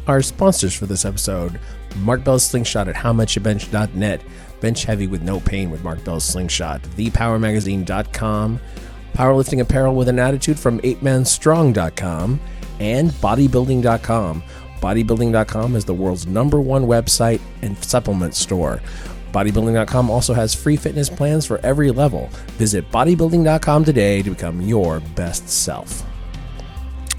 Our sponsors for this episode, Mark Bell's Slingshot at howmuchyoubench.net, bench heavy with no pain with Mark Bell's Slingshot, thepowermagazine.com, powerlifting apparel with an attitude from 8manstrong.com, and bodybuilding.com. Bodybuilding.com is the world's #1 website and supplement store. Bodybuilding.com also has free fitness plans for every level. Visit bodybuilding.com today to become your best self.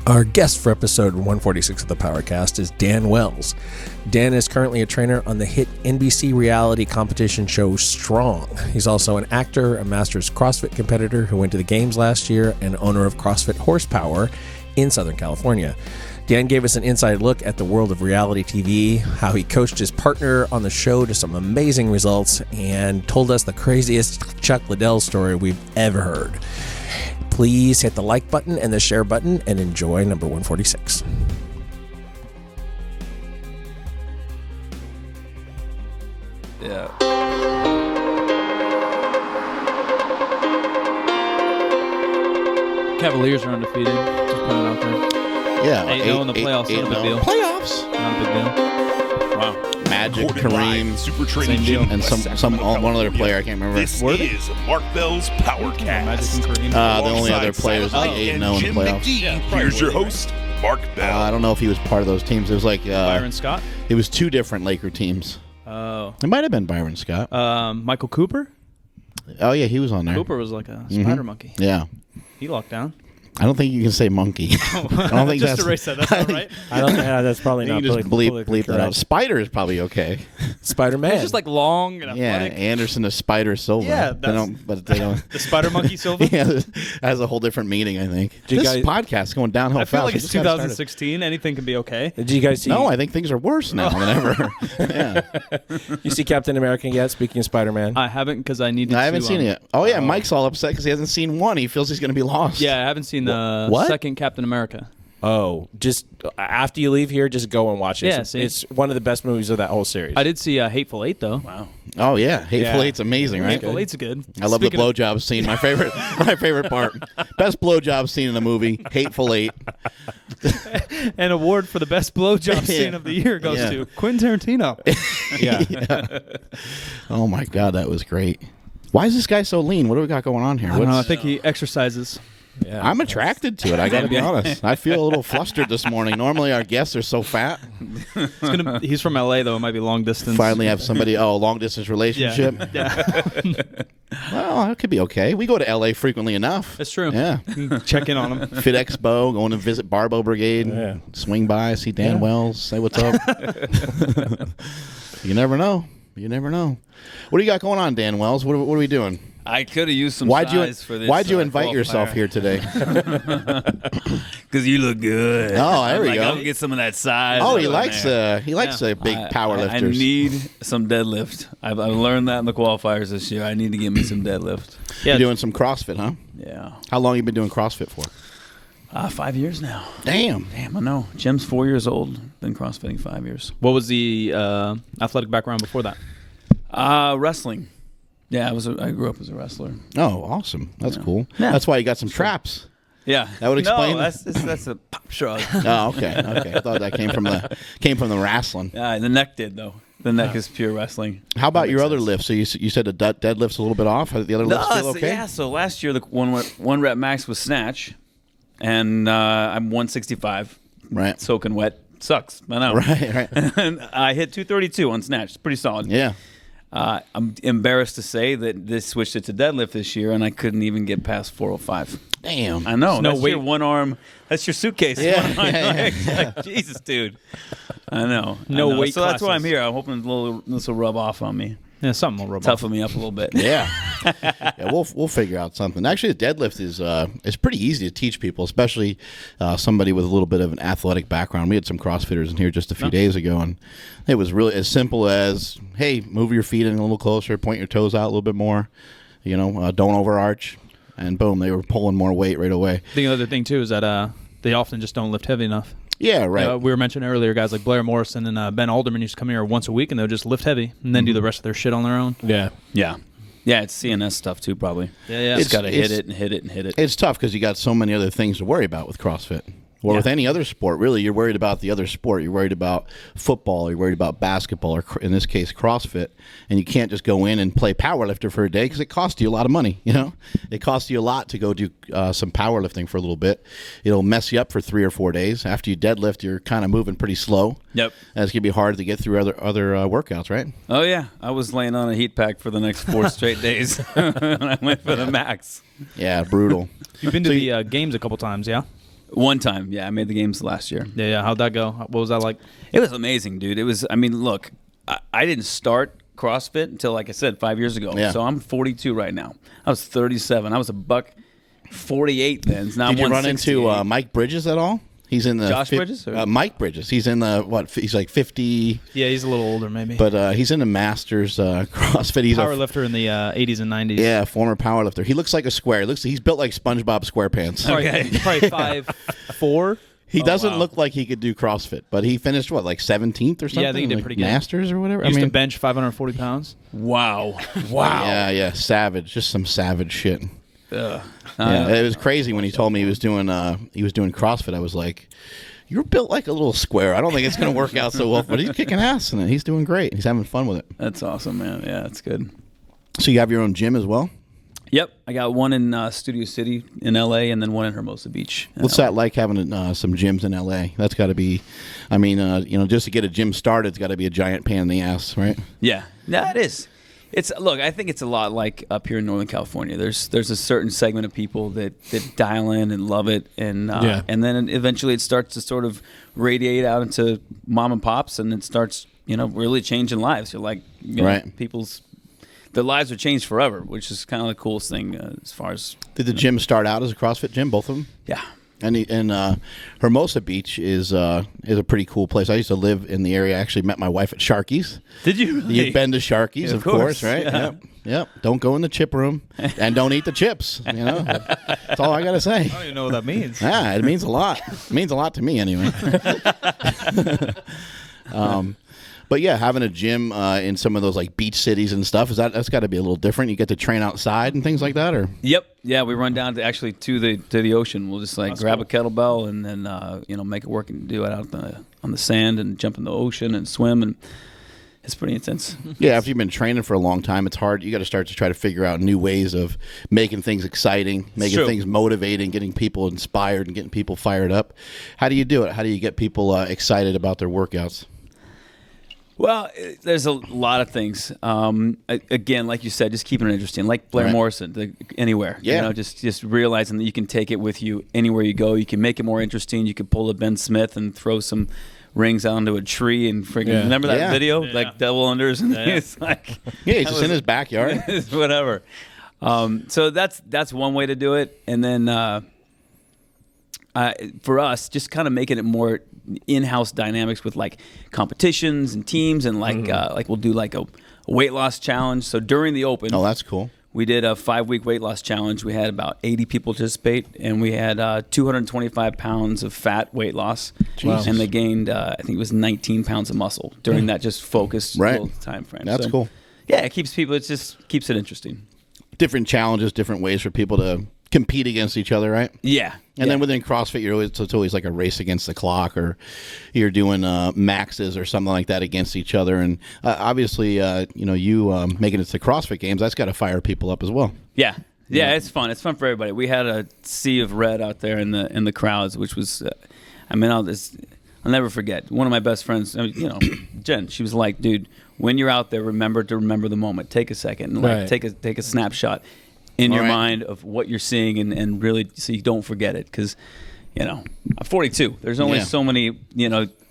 Our guest for episode 146 of the PowerCast is Dan Wells. Dan is currently a trainer on the hit NBC reality competition show Strong. He's also an actor, a Masters CrossFit competitor who went to the games last year, and owner of CrossFit Horsepower in Southern California. Dan gave us an inside look at the world of reality TV, how he coached his partner on the show to some amazing results, and told us the craziest Chuck Liddell story we've ever heard. Please hit the like button and the share button and enjoy number 146. Yeah. Cavaliers are undefeated. Just putting it out there. Yeah, 8-0 in the playoffs. Not a big deal. Playoffs. Not a big deal. Wow. Magic, Kareem, Super Training deal. and one other player I can't remember. This is Mark Bell's PowerCast. Magic and Kareem. The only other players like 8-0 in the playoffs. Here's your host, Mark Bell. I don't know if he was part of those teams. It was like Byron Scott. It was two different Laker teams. Oh. It might have been Byron Scott. Michael Cooper. Oh yeah, he was on there. Cooper was like a spider monkey. Yeah. He locked down. I don't think you can say monkey. I don't think Just that's erase that. That's not right. I don't think that's probably You not can just bleep that out. Spider is probably okay. Spider-Man. It's just like long and Yeah, athletic. Anderson the Spider Silva. Yeah, they don't. The spider monkey Silva. Yeah, it has a whole different meaning. I think this podcast is going downhill I feel fast. like it's 2016. Anything can be okay. Did you guys see? No, I think things are worse now than ever. Yeah. You see Captain America yet? Speaking of Spider-Man. I haven't because I needed. I haven't to, seen it yet. Oh yeah, Mike's all upset because he hasn't seen one. He feels he's going to be lost. Yeah, I haven't seen the What? second Captain America. Oh, just after you leave here, just go and watch it. Yeah, it's one of the best movies of that whole series. I did see Hateful Eight though. Wow. Oh yeah, Hateful Yeah. Eight's amazing, right? Hateful Eight's good. I love the Speaking of- blowjob scene. My favorite, my favorite part. Best blowjob scene in the movie. Hateful Eight. An award for the best blowjob Yeah. scene of the year goes Yeah. to Quentin Tarantino. yeah. Oh my god, that was great. Why is this guy so lean? What do we got going on here? I don't know. I think he exercises. Yeah. I'm attracted to it. I got to be honest. I feel a little flustered this morning. Normally, our guests are so fat. He's from LA though. It might be long distance. Finally, have somebody. Oh, long distance relationship. Yeah. Well, that could be okay. We go to LA frequently enough. That's true. Yeah. Check in on him. Fit Expo, going to visit Barbo Brigade. Yeah. Swing by, see Dan Wells, say what's up. You never know. You never know. What do you got going on, Dan Wells? What are we doing? I could have used some Why'd you size for this. Why'd you invite yourself qualifier. here today? Because you look good. Oh, there we go. I'll get some of that size. Oh, up he in likes there. big power I lifters. need some deadlift. I've learned that in the qualifiers this year. I need to get me some deadlift. Yeah. You're doing some CrossFit, huh? Yeah. How long you been doing CrossFit for? 5 years now. Damn. Damn, I know. Jim's 4 years old. Been CrossFitting 5 years. What was the athletic background before that? Wrestling. Yeah, I grew up as a wrestler. Oh, awesome. That's cool. Yeah. That's why you got some traps. Yeah, That would explain- No, that's a pop shrug. Oh, okay. Okay. I thought that came from the wrestling. Yeah, the neck did though. The neck is pure wrestling. How about That your makes other sense. lifts? So you said the deadlift's a little bit off. Are the other lifts still okay? Yeah, so last year the one rep max was snatch, and I'm 165. Right. Soaking wet. Sucks. I know. Right. And I hit 232 on snatch. It's pretty solid. Yeah. I'm embarrassed to say that they switched it to deadlift this year, and I couldn't even get past 405. Damn. I know. No That's weight. your one arm. That's your suitcase. Yeah, One arm, yeah, like, like, Jesus, dude. I know. No I know. weight So that's why I'm classes. here. I'm hoping this will rub off on me. Yeah, something will rub off. Toughen me up a little bit. Yeah. Yeah, we'll figure out something. Actually, the deadlift is pretty easy to teach people, especially somebody with a little bit of an athletic background. We had some CrossFitters in here just a few days ago, and it was really as simple as, hey, move your feet in a little closer, point your toes out a little bit more, don't overarch, and boom, they were pulling more weight right away. The other thing too is that they often just don't lift heavy enough. Yeah, right. We were mentioning earlier, guys like Blair Morrison and Ben Alderman used to come here once a week, and they'll just lift heavy and then do the rest of their shit on their own. Yeah. Yeah. Yeah, it's CNS stuff too, probably. Yeah. Just got to hit it's- it and hit it and hit it. It's tough because you got so many other things to worry about with CrossFit. Or with any other sport, really, you're worried about the other sport. You're worried about football. You're worried about basketball, or in this case, CrossFit. And you can't just go in and play powerlifter for a day because it costs you a lot of money. It costs you a lot to go do some powerlifting for a little bit. It'll mess you up for 3 or 4 days. After you deadlift, you're kind of moving pretty slow. Yep. And it's gonna be hard to get through other workouts, right? Oh yeah, I was laying on a heat pack for the next 4 straight days, and I went for the max. Yeah, brutal. You've been to the games a couple times, yeah? One time, yeah, I made the games last year. Yeah. How'd that go? What was that like? It was amazing, dude. It was. I mean, look, I didn't start CrossFit until, like I said, 5 years ago. Yeah. So I'm 42 right now. I was 37. I was a $148 then. Now Did you I'm run into 168. Mike Bridges at all? He's in the Josh Bridges, or? Mike Bridges. He's in the He's like 50. Yeah, he's a little older maybe. But he's in the Masters CrossFit. He's Power lifter in the 80s and 90s. Yeah, former powerlifter. He looks like a square. He's built like SpongeBob SquarePants. Okay. He's probably 5'4". He doesn't wow. look like he could do CrossFit, but he finished like 17th or something. Yeah, I think he did like pretty good. Masters or whatever. Used to bench 540 pounds. Wow. Yeah, savage. Just some savage shit. Ugh. Yeah, it was crazy when he told me he was doing CrossFit. I was like, "You're built like a little square. I don't think it's going to work out so well." But he's kicking ass and he's doing great. He's having fun with it. That's awesome, man. Yeah, that's good. So you have your own gym as well? Yep, I got one in Studio City in LA, and then one in Hermosa Beach. What's that like having some gyms in LA? That's got to be, I mean, just to get a gym started, it's got to be a giant pain in the ass, right? Yeah, it is. Look, I think it's a lot like up here in Northern California. There's a certain segment of people that dial in and love it, and then eventually it starts to sort of radiate out into mom and pops, and it starts really changing lives. You're like, right. Their lives are changed forever, which is kind of the coolest thing as far as. Did the gym start out as a CrossFit gym, both of them? Yeah. And Hermosa Beach is a pretty cool place. I used to live in the area. I actually met my wife at Sharky's. Did you really? You've been to Sharky's, Yeah, of course, right? Yeah. Yep. Don't go in the chip room and don't eat the chips. That's all I got to say. I don't even know what that means. Yeah, it means a lot. It means a lot to me anyway. But yeah, having a gym in some of those like beach cities and stuff, that's got to be a little different. You get to train outside and things like that, or? Yep. Yeah, we run down to the ocean. We'll just grab a kettlebell and then make it work and do it out on the sand and jump in the ocean and swim, and it's pretty intense. Yeah, after you've been training for a long time, it's hard. You got to start to try to figure out new ways of making things exciting, making things motivating, getting people inspired, and getting people fired up. How do you do it? How do you get people excited about their workouts? Well, there's a lot of things. Again, like you said, just keeping it interesting. Like Blair Morrison, anywhere. Yeah. Just realizing that you can take it with you anywhere you go. You can make it more interesting. You can pull a Ben Smith and throw some rings onto a tree and freaking. Remember that video, like double unders, and it's like he's just in his backyard. Whatever. So that's one way to do it, and then for us, just kind of making it more in-house dynamics with like competitions and teams, and like we'll do like a weight loss challenge. So during the Open, that's cool. We did a 5-week weight loss challenge. We had about 80 people participate, and we had 225 pounds of fat weight loss. Jesus. And they gained, I think it was 19 pounds of muscle during that just focused little time frame. That's cool. Yeah, it keeps it interesting. Different challenges, different ways for people to compete against each other, right? Yeah. And then within CrossFit, it's always like a race against the clock, or you're doing maxes or something like that against each other. And obviously, you making it to CrossFit Games, that's got to fire people up as well. Yeah. Yeah, it's fun. It's fun for everybody. We had a sea of red out there in the crowds, which was, I'll never forget. One of my best friends, Jen, she was like, dude, when you're out there, remember the moment. Take a second and take a snapshot in your mind of what you're seeing, and really so you don't forget it, because I'm 42. There's only so many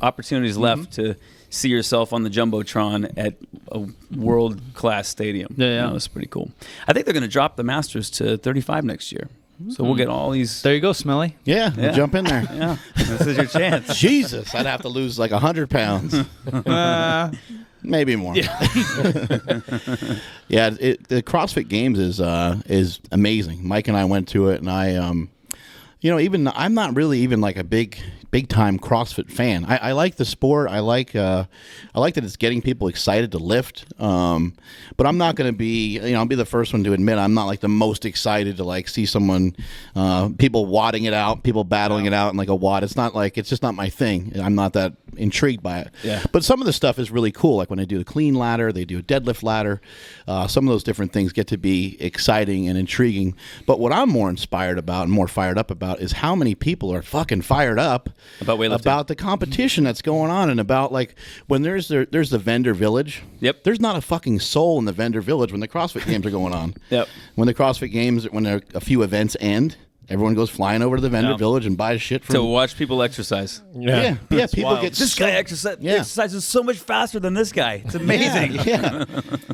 opportunities left to see yourself on the Jumbotron at a world-class stadium. It's pretty cool. I think they're going to drop the Masters to 35 next year, so we'll get all these. There you go, Smelly. Yeah, we'll jump in there. Yeah, this is your chance. Jesus, I'd have to lose like 100 pounds. Maybe more. Yeah, the CrossFit Games is amazing. Mike and I went to it, and I'm not really even like a big big time CrossFit fan. I like the sport. I like that it's getting people excited to lift. But I'm not going to be, I'll be the first one to admit I'm not like the most excited to like see someone, people wadding it out, people battling it out in like a wad. It's just not my thing. I'm not that intrigued by it. Yeah. But some of the stuff is really cool. Like when they do the clean ladder, they do a deadlift ladder. Some of those different things get to be exciting and intriguing. But what I'm more inspired about and more fired up about is how many people are fucking fired up About weightlifting. about the competition that's going on, and about like when there's the vendor village. Yep. There's not a fucking soul in the vendor village when the CrossFit games are going on. Yep. When the CrossFit games, when a few events end, everyone goes flying over to the vendor village and buys shit from. To watch people exercise. Yeah. People wild. get This guy exercises so much faster than this guy. It's amazing.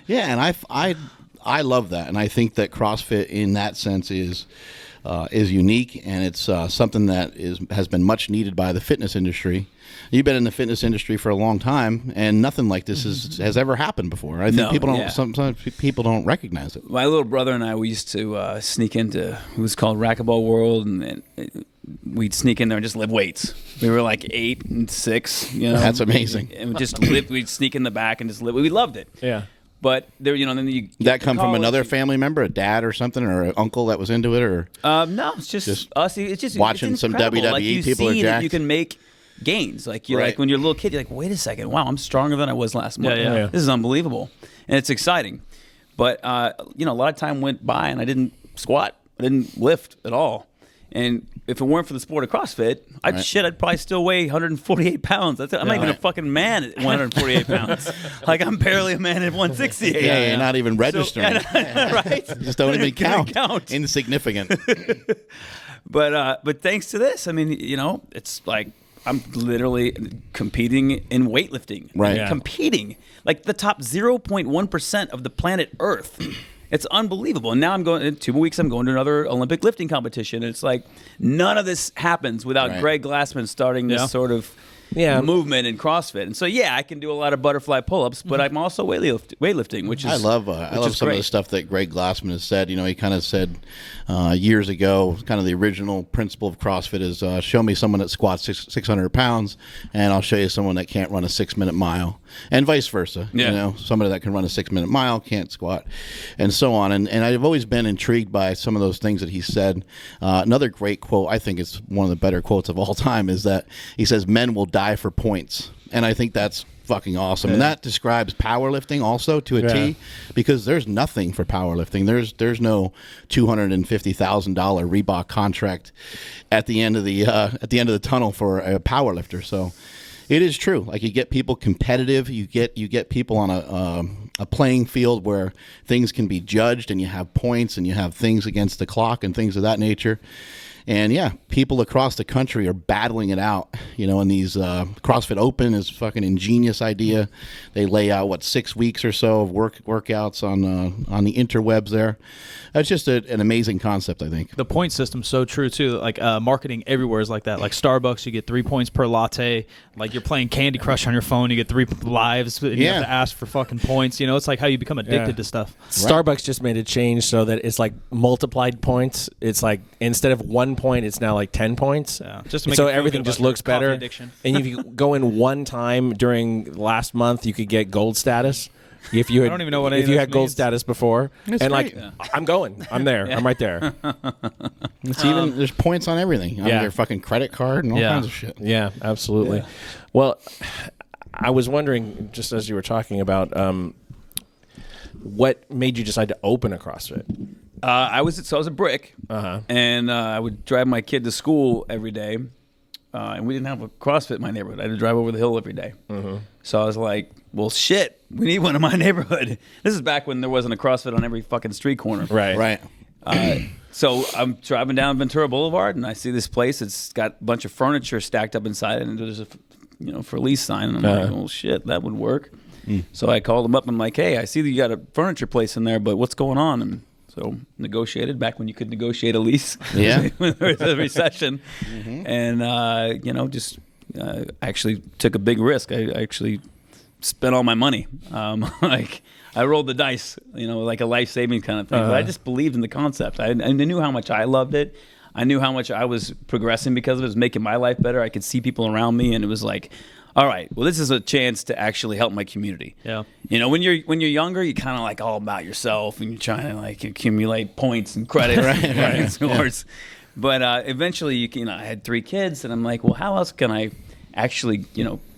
Yeah, and I love that, and I think that CrossFit in that sense is unique, and it's something that has been much needed by the fitness industry. You've been in the fitness industry for a long time, and nothing like this has ever happened before. I think sometimes people don't recognize it. My little brother and I, we used to sneak into, it was called Racquetball World, and we'd sneak in there and just lift weights. We were like 8 and 6, That's amazing. And we'd sneak in the back and just lift. We loved it. Yeah. But there, then you That come from another family member, a dad or something, or an uncle that was into it, or no, it's just us. It's just watching it's some incredible. WWE like you people are see that jacked. you can make gains. Like you're Right. like when you're a little kid, you're like, wait a second, wow, I'm stronger than I was last month. Yeah. This is unbelievable, and it's exciting. But a lot of time went by and I didn't squat, I didn't lift at all. And if it weren't for the sport of CrossFit, I'd probably still weigh 148 pounds. I'm not even a fucking man at 148 pounds. Like I'm barely a man at 168. yeah, you're not even registering. Right? You just don't even count. count. Insignificant. But thanks to this, I mean, it's like I'm literally competing in weightlifting. Right. Yeah. Competing. Like the top 0.1% of the planet Earth. It's unbelievable. And now in 2 weeks, I'm going to another Olympic lifting competition. And it's like none of this happens without Right. Greg Glassman starting this sort of movement in CrossFit. And so, I can do a lot of butterfly pull-ups, but I'm also weightlifting, which is I love some of the stuff that Greg Glassman has said. He kind of said years ago, kind of the original principle of CrossFit is show me someone that squats 600 pounds, and I'll show you someone that can't run a 6-minute mile, and vice versa. Yeah. Somebody that can run a 6-minute mile can't squat, and so on. And I've always been intrigued by some of those things that he said. Another great quote, I think it's one of the better quotes of all time, is that he says, "Men will die for points," and I think that's fucking awesome. And that describes powerlifting also to a T, because there's nothing for powerlifting. There's no $250,000 Reebok contract at the end of the tunnel for a powerlifter. So it is true. Like you get people competitive, you get people on a playing field where things can be judged, and you have points and you have things against the clock and things of that nature. And people across the country are battling it out, and these CrossFit Open is a fucking ingenious idea. They lay out 6 weeks or so of workouts on the interwebs there. That's just an amazing concept, I think. The point system's so true too. Like marketing everywhere is like that. Like Starbucks, you get 3 points per latte. Like you're playing Candy Crush on your phone, you get 3 lives. And you have to ask for fucking points. It's like how you become addicted to stuff. Starbucks just made a change so that it's like multiplied points. It's like instead of 1 point, it's now like 10 points. Yeah. Just to make so you feel everything good just about looks your coffee better. addiction. And if you go in one time during last month, you could get gold status. If you had, I don't even know what any if of you this had gold means. status before, That's and great. I'm going, I'm there, I'm right there. It's even there's points on everything. On your fucking credit card and all kinds of shit. Yeah, absolutely. Well, I was wondering, just as you were talking about, what made you decide to open a CrossFit? I was a brick, and I would drive my kid to school every day, and we didn't have a CrossFit in my neighborhood. I had to drive over the hill every day. So I was like, well, shit, we need one in my neighborhood. This is back when there wasn't a CrossFit on every fucking street corner. Right. So I'm driving down Ventura Boulevard, and I see this place. It's got a bunch of furniture stacked up inside it, and there's a for lease sign. And I'm like, well, shit, that would work. So I called them up. I'm like, hey, I see that you got a furniture place in there, but what's going on? And so negotiated back when you could negotiate a lease. Yeah. When there was a recession. And, actually took a big risk. I actually spent all my money. I rolled the dice, like a life-saving kind of thing. But I just believed in the concept. I knew how much I loved it. I knew how much I was progressing because of it. It was making my life better. I could see people around me, and it was like, all right, well, this is a chance to actually help my community. Yeah. You know, when you're younger, you're kind of like all about yourself, and you're trying to like accumulate points and credit, right? Scores. But eventually, I had 3 kids, and I'm like, well, how else can I actually,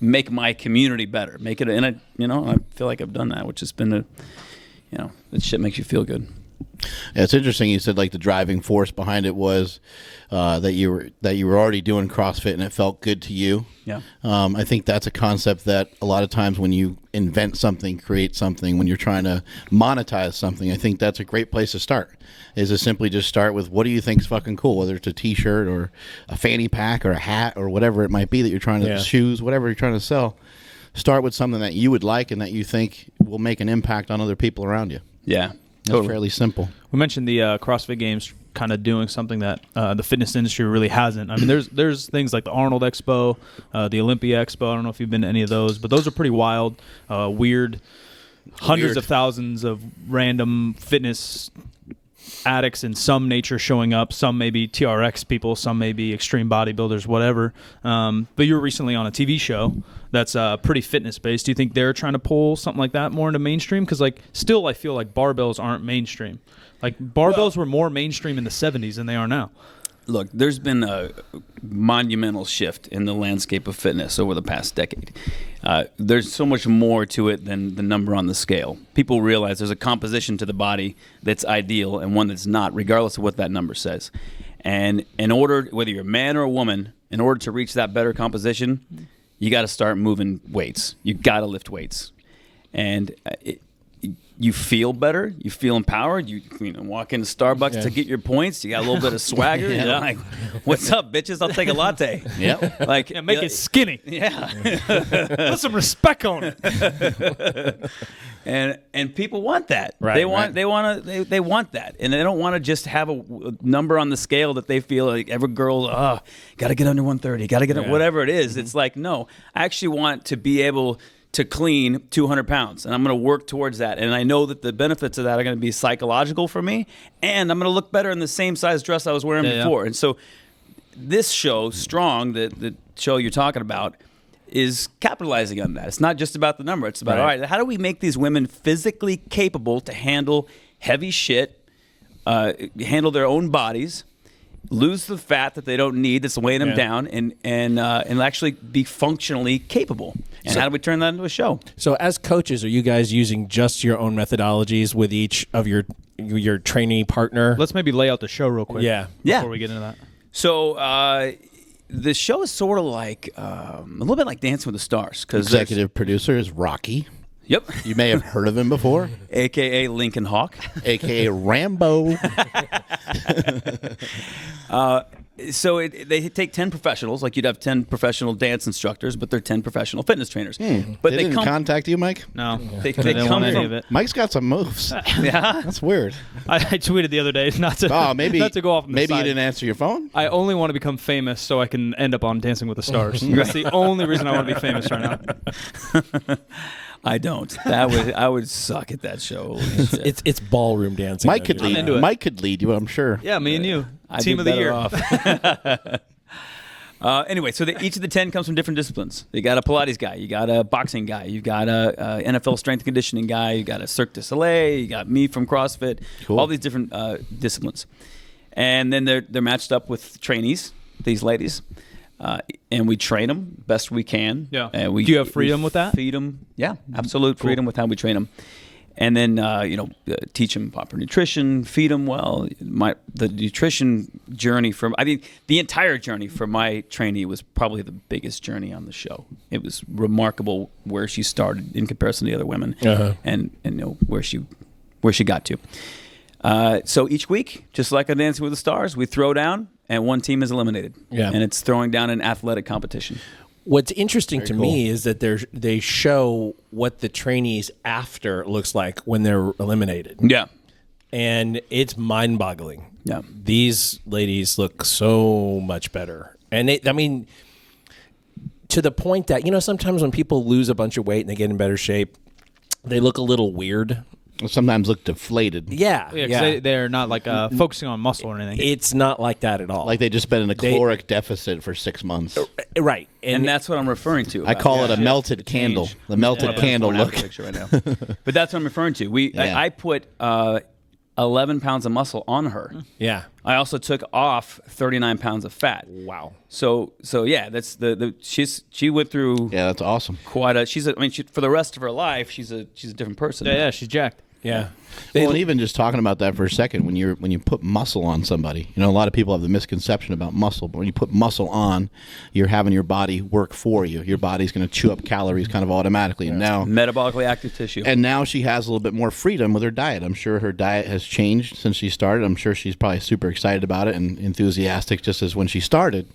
make my community better, make it, and I feel like I've done that, which has been that shit makes you feel good. Yeah, it's interesting. You said like the driving force behind it was that you were already doing CrossFit and it felt good to you. Yeah. I think that's a concept that a lot of times when you invent something, create something, when you're trying to monetize something, I think that's a great place to start. Is to simply just start with what do you think is fucking cool, whether it's a T-shirt or a fanny pack or a hat or whatever it might be that you're trying to shoes, whatever you're trying to sell. Start with something that you would like and that you think will make an impact on other people around you. Yeah. It's fairly simple. We mentioned the CrossFit Games kind of doing something that the fitness industry really hasn't. I mean, there's things like the Arnold Expo, the Olympia Expo. I don't know if you've been to any of those, but those are pretty wild, weird. Hundreds of thousands of random fitness addicts in some nature showing up. Some may be TRX people, some may be extreme bodybuilders, whatever. But you were recently on a TV show that's pretty fitness based. Do you think they're trying to pull something like that more into mainstream? Because still I feel like barbells aren't mainstream. Like barbells were more mainstream in the 70s than they are now. Look, there's been a monumental shift in the landscape of fitness over the past decade. There's so much more to it than the number on the scale. People realize there's a composition to the body that's ideal and one that's not, regardless of what that number says. And in order, whether you're a man or a woman, in order to reach that better composition, you got to start moving weights. You got to lift weights. And you feel better. You feel empowered. You walk into Starbucks to get your points. You got a little bit of swagger. You're like, what's up, bitches? I'll take a latte. Yep. Like, make it skinny. Yeah. Put some respect on it. And people want that. Right, they want that, and they don't want to just have a number on the scale that they feel like every girl, got to get under 130, got to get whatever it is. It's like, no, I actually want to be able to clean 200 pounds, and I'm going to work towards that. And I know that the benefits of that are going to be psychological for me, and I'm going to look better in the same size dress I was wearing before. And so this show, Strong, the show you're talking about, is capitalizing on that. It's not just about the number. It's about, all right, how do we make these women physically capable to handle heavy shit, handle their own bodies, lose the fat that they don't need that's weighing them down, and actually be functionally capable. And how do we turn that into a show? So as coaches, are you guys using just your own methodologies with each of your trainee partner? Let's maybe lay out the show real quick. Before we get into that. So the show is sort of like a little bit like Dancing with the Stars. Executive producer is Rocky. Yep. You may have heard of him before. A.K.A. Lincoln Hawk. A.K.A. Rambo. So they take 10 professionals, like you'd have 10 professional dance instructors, but they're 10 professional fitness trainers. But they didn't contact you, Mike? No. They didn't want any of it. Mike's got some moves. Yeah. That's weird. I tweeted the other day not to go off on the maybe side. you didn't answer your phone? I only want to become famous so I can end up on Dancing with the Stars. That's the only reason I want to be famous right now. I don't. I would suck at that show. It's ballroom dancing. Mike could lead. Mike could lead you, I'm sure. Yeah, me and you. I'd Team be of the better year. off. Anyway, so each of the 10 comes from different disciplines. You got a Pilates guy, you got a boxing guy, you got a NFL strength and conditioning guy, you got a Cirque du Soleil, you got me from CrossFit, all these different disciplines. And then they're matched up with trainees, these ladies. And we train them best we can. Yeah. And do you have freedom with that? Feed them. Yeah, absolute freedom with how we train them. And then, teach them proper nutrition, feed them well. The nutrition journey the entire journey for my trainee was probably the biggest journey on the show. It was remarkable where she started in comparison to the other women, and where she got to. So each week, just like on Dancing with the Stars, we throw down, and one team is eliminated. Yeah. And it's throwing down an athletic competition. What's interesting to me is that they show what the trainees after looks like when they're eliminated. Yeah. And it's mind-boggling. Yeah. These ladies look so much better. And to the point that, sometimes when people lose a bunch of weight and they get in better shape, they look a little weird. sometimes look deflated. Yeah. They're not like focusing on muscle or anything. It's not like that at all. Like they just been in a caloric deficit for 6 months. Right. And that's what I'm referring to. I call it a melted candle. The melted candle look. Picture right now. But that's what I'm referring to. I put 11 pounds of muscle on her. Yeah. I also took off 39 pounds of fat. Wow. So yeah, that's she went through. Yeah, that's awesome. Quite a. For the rest of her life, she's a different person. Yeah, she's jacked. Yeah. Well, and even just talking about that for a second, when you put muscle on somebody, a lot of people have the misconception about muscle, but when you put muscle on, you're having your body work for you. Your body's going to chew up calories kind of automatically. And now metabolically active tissue. And now she has a little bit more freedom with her diet. I'm sure her diet has changed since she started. I'm sure she's probably super excited about it and enthusiastic just as when she started.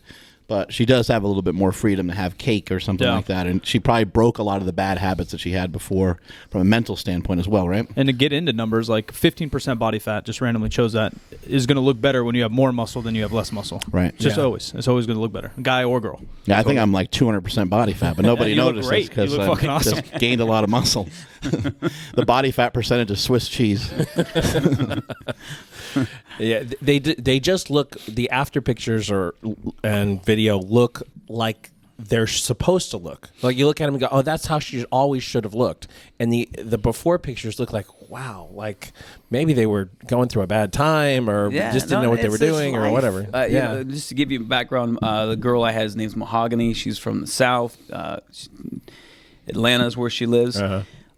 But she does have a little bit more freedom to have cake or something like that. And she probably broke a lot of the bad habits that she had before from a mental standpoint as well, right? And to get into numbers, like 15% body fat, just randomly chose that, is going to look better when you have more muscle than you have less muscle. Right. Just always. It's always going to look better, guy or girl. Yeah, I think I'm like 200% body fat, but nobody notices because I awesome. just gained a lot of muscle. The body fat percentage is Swiss cheese. Yeah, they just look, the after pictures and video look like they're supposed to look. Like you look at them and go, oh, that's how she always should have looked. And the before pictures look like, wow, like maybe they were going through a bad time or just didn't know what they were doing or whatever. Just to give you background, the girl I had, his name's Mahogany. She's from the South. Atlanta is where she lives.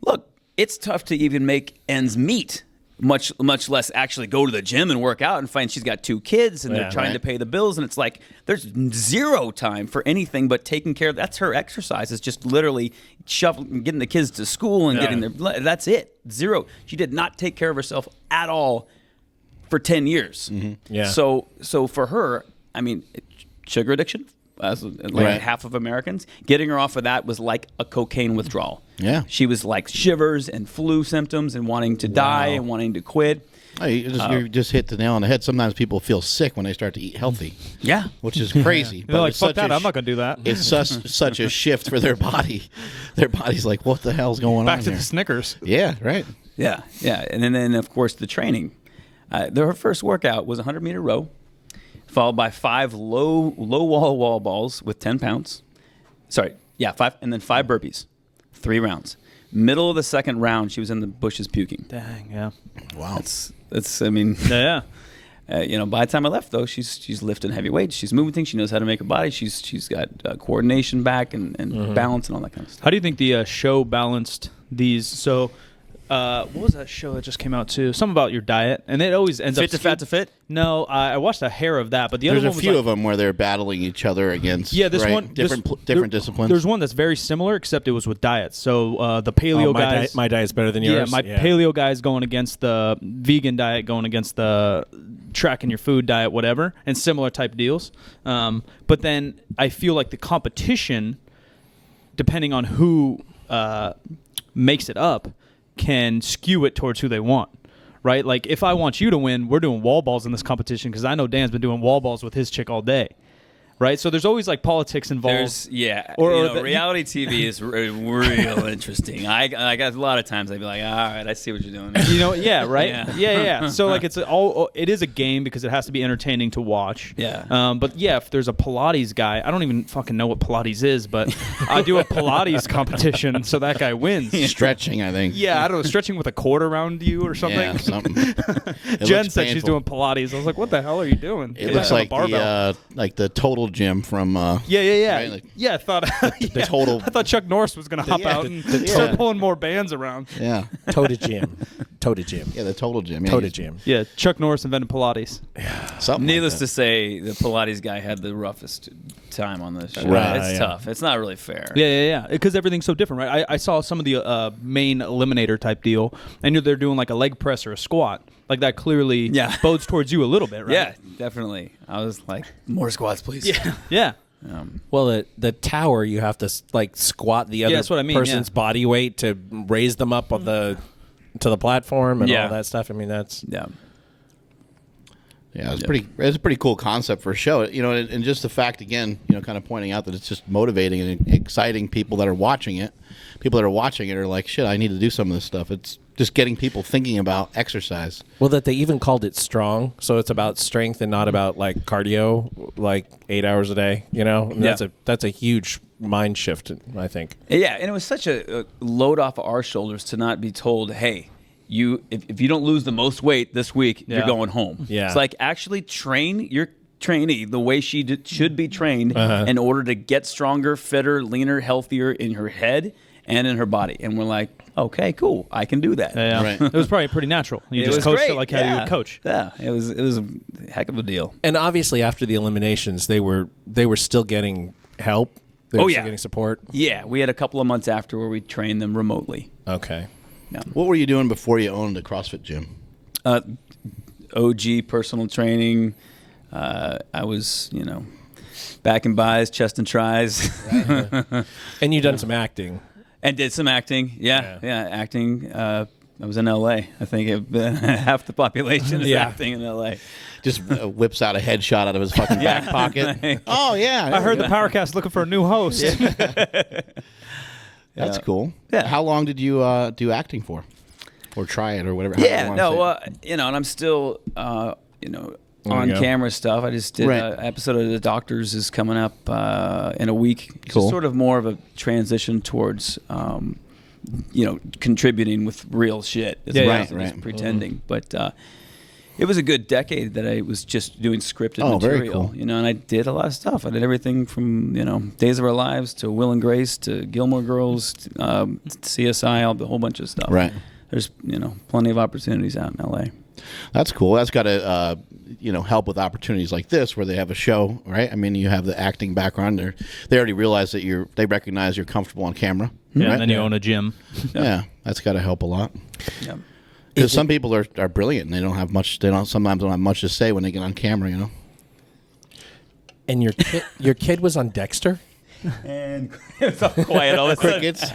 Look, it's tough to even make ends meet. Much less actually go to the gym and work out and find she's got 2 kids and they're trying to pay the bills, and it's like there's zero time for anything but taking care of. That's her exercise. It's just literally getting the kids to school and getting their. That's it. Zero. She did not take care of herself at all for 10 years. Yeah. So for her, I mean, sugar addiction. Half of Americans, getting her off of that was like a cocaine withdrawal. Yeah, she was like shivers and flu symptoms and wanting to die and wanting to quit. Oh, you just hit the nail on the head. Sometimes people feel sick when they start to eat healthy. Yeah, which is crazy. They're like, fuck that, I'm not going to do that. It's such a shift for their body. Their body's like, what the hell's going on? Back to here? the Snickers. Yeah, right. Yeah, and then of course the training. Her first workout was a 100-meter row, followed by 5 low wall balls with 10 pounds. 5, and then 5 burpees, 3 rounds. Middle of the second round, she was in the bushes puking. Dang, yeah. Wow. That's I mean, yeah. By the time I left, though, she's lifting heavy weights. She's moving things. She knows how to make her body. She's got coordination back and balance and all that kind of stuff. How do you think the show balanced these? So, what was that show that just came out too? Something about your diet, and it always ends Fit to Fat to Fit. No, I watched a hair of that, but the other one was a few of them where they're battling each other against. Yeah, this one different disciplines. There's one that's very similar, except it was with diets. So the paleo guys, my diet's better than yours. Yeah, paleo guys going against the vegan diet, going against the tracking your food diet, whatever, and similar type deals. But then I feel like the competition, depending on who makes it up, can skew it towards who they want, right? Like if I want you to win, we're doing wall balls in this competition because I know Dan's been doing wall balls with his chick all day, right? So there's always like politics involved. Reality TV is real interesting. I got a lot of times I'd be like, all right, I see what you're doing. Right? Yeah. So like it is a game because it has to be entertaining to watch. Yeah. But yeah, if there's a Pilates guy, I don't even fucking know what Pilates is, but I do a Pilates competition, so that guy wins. Stretching, I think. Yeah, I don't know, stretching with a cord around you or something. Yeah, something. Jen said she's doing Pilates. I was like, what the hell are you doing? It looks like the Total Gym from right? Like I thought the Total. I thought Chuck Norris was gonna hop out and start pulling more bands around. Yeah, Total Gym. Yeah, the Total Gym. Total Gym. Yeah, Chuck Norris invented Pilates. Something. Needless to say, the Pilates guy had the roughest time on this show. Right. It's tough. It's not really fair. Yeah. Because everything's so different, right? I saw some of the main eliminator type deal, and they're doing like a leg press or a squat. Like that clearly bodes towards you a little bit, right? Yeah, definitely. I was like, more squats, please. Yeah. Well, the tower, you have to like squat the other that's what I mean, person's body weight to raise them up on to the platform and all that stuff. I mean, that's Yeah, it's a pretty cool concept for a show, and just the fact, again, kind of pointing out that it's just motivating and exciting people that are watching it. People that are watching it are like, shit, I need to do some of this stuff. It's just getting people thinking about exercise. Well, that they even called it strong, so it's about strength and not about like cardio, like 8 hours a day. And that's a huge mind shift, I think. Yeah, and it was such a load off of our shoulders to not be told, hey, if you don't lose the most weight this week, you're going home. Yeah. It's like, actually train your trainee the way she should be trained in order to get stronger, fitter, leaner, healthier in her head and in her body. And we're like, okay, cool, I can do that. Yeah. Right. It was probably pretty natural. You It just was coached great. it like how you would coach. Yeah, it was a heck of a deal. And obviously, after the eliminations, they were still getting help. They were still getting support. Yeah, we had a couple of months after where we trained them remotely. Okay. Yeah. What were you doing before you owned a CrossFit gym? OG personal training. I was, back and buys, chest and tries. And you done some acting. And did some acting. Yeah, acting. I was in L.A. I think half the population is acting in L.A. Just whips out a headshot out of his fucking back pocket. Oh, yeah. I heard the PowerCast looking for a new host. That's cool. Yeah. How long did you do acting for? Or try it or whatever? And I'm still, on camera stuff. I just did an episode of The Doctors is coming up in a week. It's Cool. just sort of more of a transition towards, contributing with real shit. As opposed to just pretending. But it was a good decade that I was just doing scripted material. Very cool. And I did a lot of stuff. I did everything from, Days of Our Lives to Will and Grace to Gilmore Girls, to, CSI, a whole bunch of stuff. Right. There's, plenty of opportunities out in L.A. That's cool. That's got to, help with opportunities like this where they have a show, right? I mean, you have the acting background. They already realize that they recognize you're comfortable on camera. Yeah, right? and then you own a gym. Yeah, that's got to help a lot. Yeah. Because some people are brilliant and they don't have much. Sometimes don't have much to say when they get on camera. And your kid was on Dexter? And it's all quiet all of a sudden. Crickets.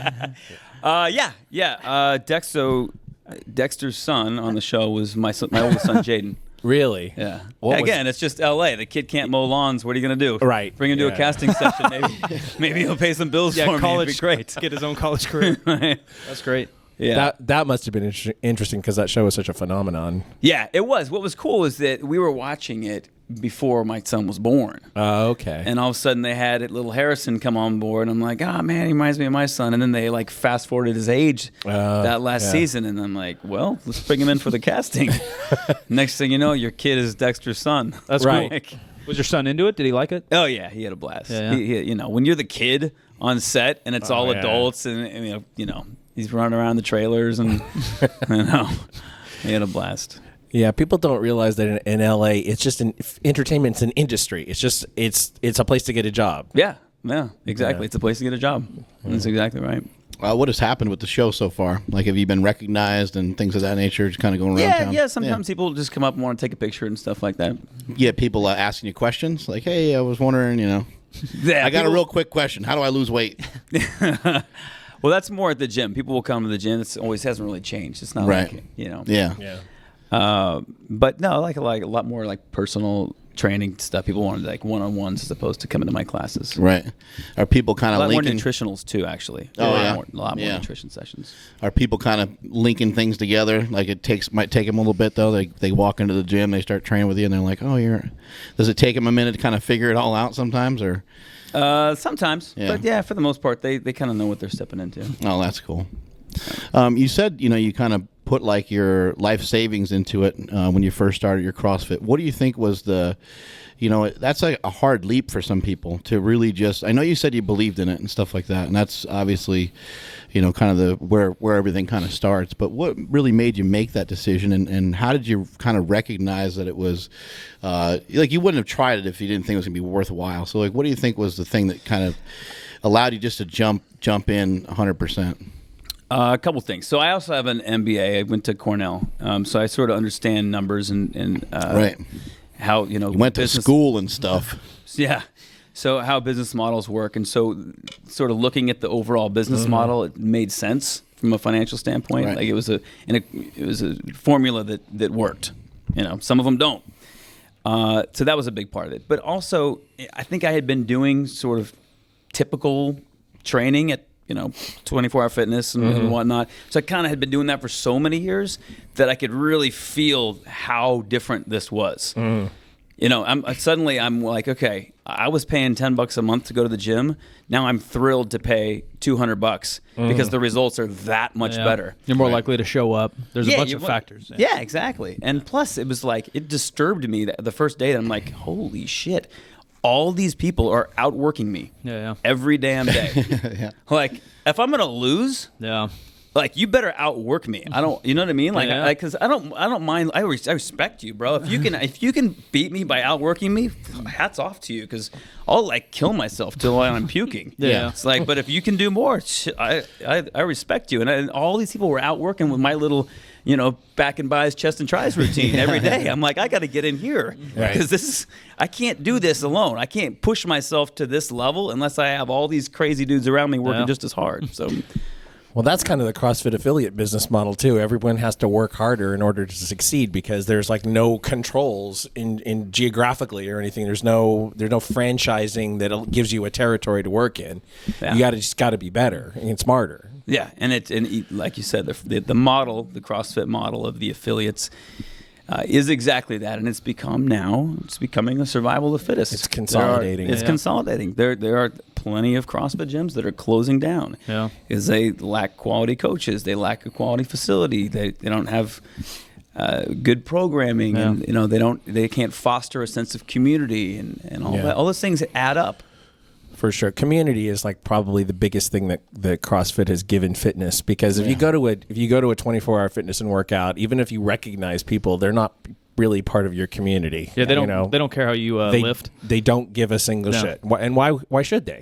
Dexter's son on the show was my oldest son, Jaden. Really? Yeah. What Again, it's just L.A. The kid can't mow lawns. What are you going to do? Right. Bring him to a casting session. Maybe he'll pay some bills for me. College, It'd be great. Get his own college career. That's great. Yeah. That must have been interesting because that show was such a phenomenon. Yeah, it was. What was cool is that we were watching it before my son was born. Oh, okay. And all of a sudden they had little Harrison come on board. And I'm like, man, he reminds me of my son. And then they fast forwarded his age that last season. And I'm like, well, let's bring him in for the casting. Next thing you know, your kid is Dexter's son. That's right. Cool. Was your son into it? Did he like it? Oh yeah, he had a blast. Yeah. He, when you're the kid on set and it's all adults and he's running around the trailers and he had a blast. Yeah, people don't realize that in LA, it's just entertainment's an industry. It's just it's a place to get a job. Yeah, exactly. Yeah. It's a place to get a job. That's exactly right. What has happened with the show so far? Have you been recognized and things of that nature, just kind of going around town? Yeah. Sometimes people just come up and want to take a picture and stuff like that. Yeah, people asking you questions like, "Hey, I was wondering, Yeah, I got a real quick question. How do I lose weight?" Well, that's more at the gym. People will come to the gym. It always hasn't really changed. It's not right. Yeah. But no, a lot more personal training stuff. People wanted one-on-ones as opposed to coming to my classes. Right. Are people kind A of lot more linking? nutritionals too, actually. Oh, a yeah. lot more nutrition sessions. Are people kind of linking things together? Might take them a little bit though. They walk into the gym, they start training with you, and they're like, "Oh, Does it take them a minute to kind of figure it all out sometimes, or? Sometimes, Yeah. but for the most part, they kind of know what they're stepping into. Oh, that's cool. You said you kind of put your life savings into it when you first started your CrossFit. What do you think was that's a hard leap for some people to really just. I know you said you believed in it and stuff like that, and that's obviously, kind of where everything kind of starts. But what really made you make that decision, and how did you kind of recognize that it was you wouldn't have tried it if you didn't think it was going to be worthwhile? So what do you think was the thing that kind of allowed you just to jump in 100%? A couple things. So I also have an MBA. I went to Cornell, so I sort of understand numbers and right. How You went to school and stuff. Yeah. So how business models work, and so sort of looking at the overall business model, it made sense from a financial standpoint. Right. It was a formula that worked. Some of them don't. So that was a big part of it. But also, I think I had been doing sort of typical training at 24 Hour Fitness and whatnot. So I kind of had been doing that for so many years that I could really feel how different this was. I'm like, okay, I was paying $10 a month to go to the gym. Now I'm thrilled to pay $200 because the results are that much better. You're more likely to show up. There's a bunch of factors. Yeah, exactly. And plus, it was like, it disturbed me the first day. I'm like, holy shit. All these people are outworking me every damn day. Like, if I'm going to lose, like, you better outwork me. I don't, you know what I mean? Like, because I don't mind. I respect you, bro. If you can beat me by outworking me, hats off to you. Because I'll like kill myself till I'm puking. It's like, but if you can do more, I respect you. And all these people were outworking with my little, back and buys, chest and tries routine every day. I'm like, I got to get in here because I can't do this alone. I can't push myself to this level unless I have all these crazy dudes around me working just as hard. So. Well, that's kind of the CrossFit affiliate business model too. Everyone has to work harder in order to succeed because there's like no controls in geographically or anything. There's no franchising that gives you a territory to work in. You got to be better and smarter. Yeah, and like you said, the model, the CrossFit model of the affiliates. Is exactly that, and it's becoming a survival of the fittest. It's consolidating. It's consolidating. There are plenty of CrossFit gyms that are closing down. Because they lack quality coaches, they lack a quality facility, they don't have good programming, and they can't foster a sense of community and all that. All those things add up. For sure. Community is like probably the biggest thing that CrossFit has given fitness, because if you go to a 24-hour fitness and workout, even if you recognize people, they're not really part of your community. Yeah, they don't care how you lift. They don't give a single shit. And why should they?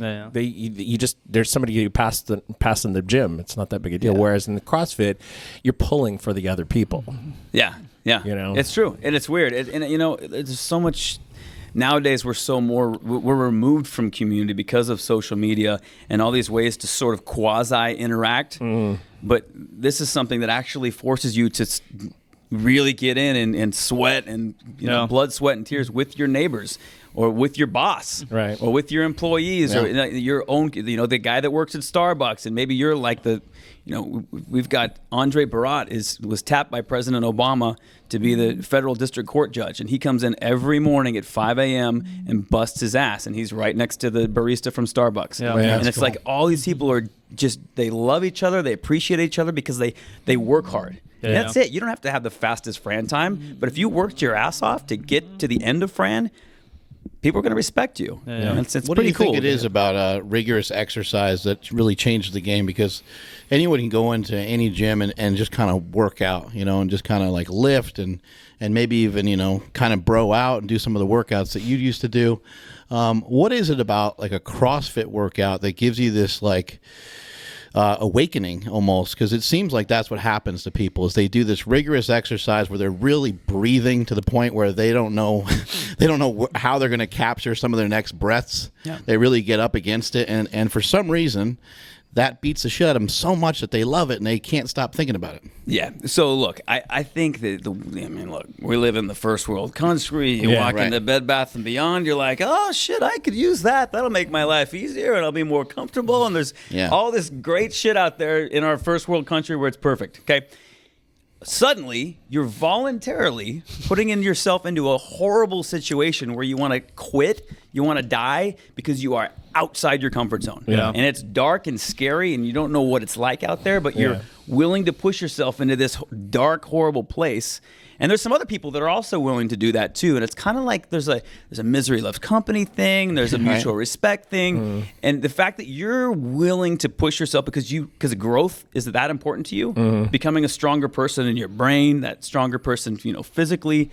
There's somebody you pass in the gym. It's not that big a deal. Whereas in the CrossFit, you're pulling for the other people. Yeah. It's true. And it's weird. There's so much. Nowadays, we're removed from community because of social media and all these ways to sort of quasi-interact. But this is something that actually forces you to really get in and sweat and blood, sweat, and tears with your neighbors or with your boss, right, or with your employees, or your own, the guy that works at Starbucks, and maybe you're like we've got Andre Barat was tapped by President Obama to be the federal district court judge, and he comes in every morning at 5 a.m. and busts his ass, and he's right next to the barista from Starbucks. And it's cool. Like all these people are they love each other, they appreciate each other because they work hard. And that's it. You don't have to have the fastest Fran time, but if you worked your ass off to get to the end of Fran, people are going to respect you. It's what pretty do you cool. think it is about rigorous exercise that really changed the game? Because anyone can go into any gym and just kind of work out, and just kind of like lift and maybe even, kind of bro out and do some of the workouts that you used to do. What is it about like a CrossFit workout that gives you this like awakening almost? Because it seems like that's what happens to people is they do this rigorous exercise where they're really breathing to the point where they don't know how they're going to capture some of their next breaths. They really get up against it, and for some reason that beats the shit out of them so much that they love it and they can't stop thinking about it. So look, I think that look, we live in the first world country. You walk into Bed Bath & Beyond, you're like, oh shit, I could use that. That'll make my life easier and I'll be more comfortable. And there's all this great shit out there in our first world country where it's perfect. Okay. Suddenly, you're voluntarily putting yourself into a horrible situation where you want to quit, you want to die because you are outside your comfort zone. And it's dark and scary and you don't know what it's like out there, but you're willing to push yourself into this dark, horrible place. And there's some other people that are also willing to do that too. And it's kind of like there's a misery loves company thing, there's a mutual respect thing. And the fact that you're willing to push yourself because growth is that important to you, becoming a stronger person in your brain, that stronger person, physically,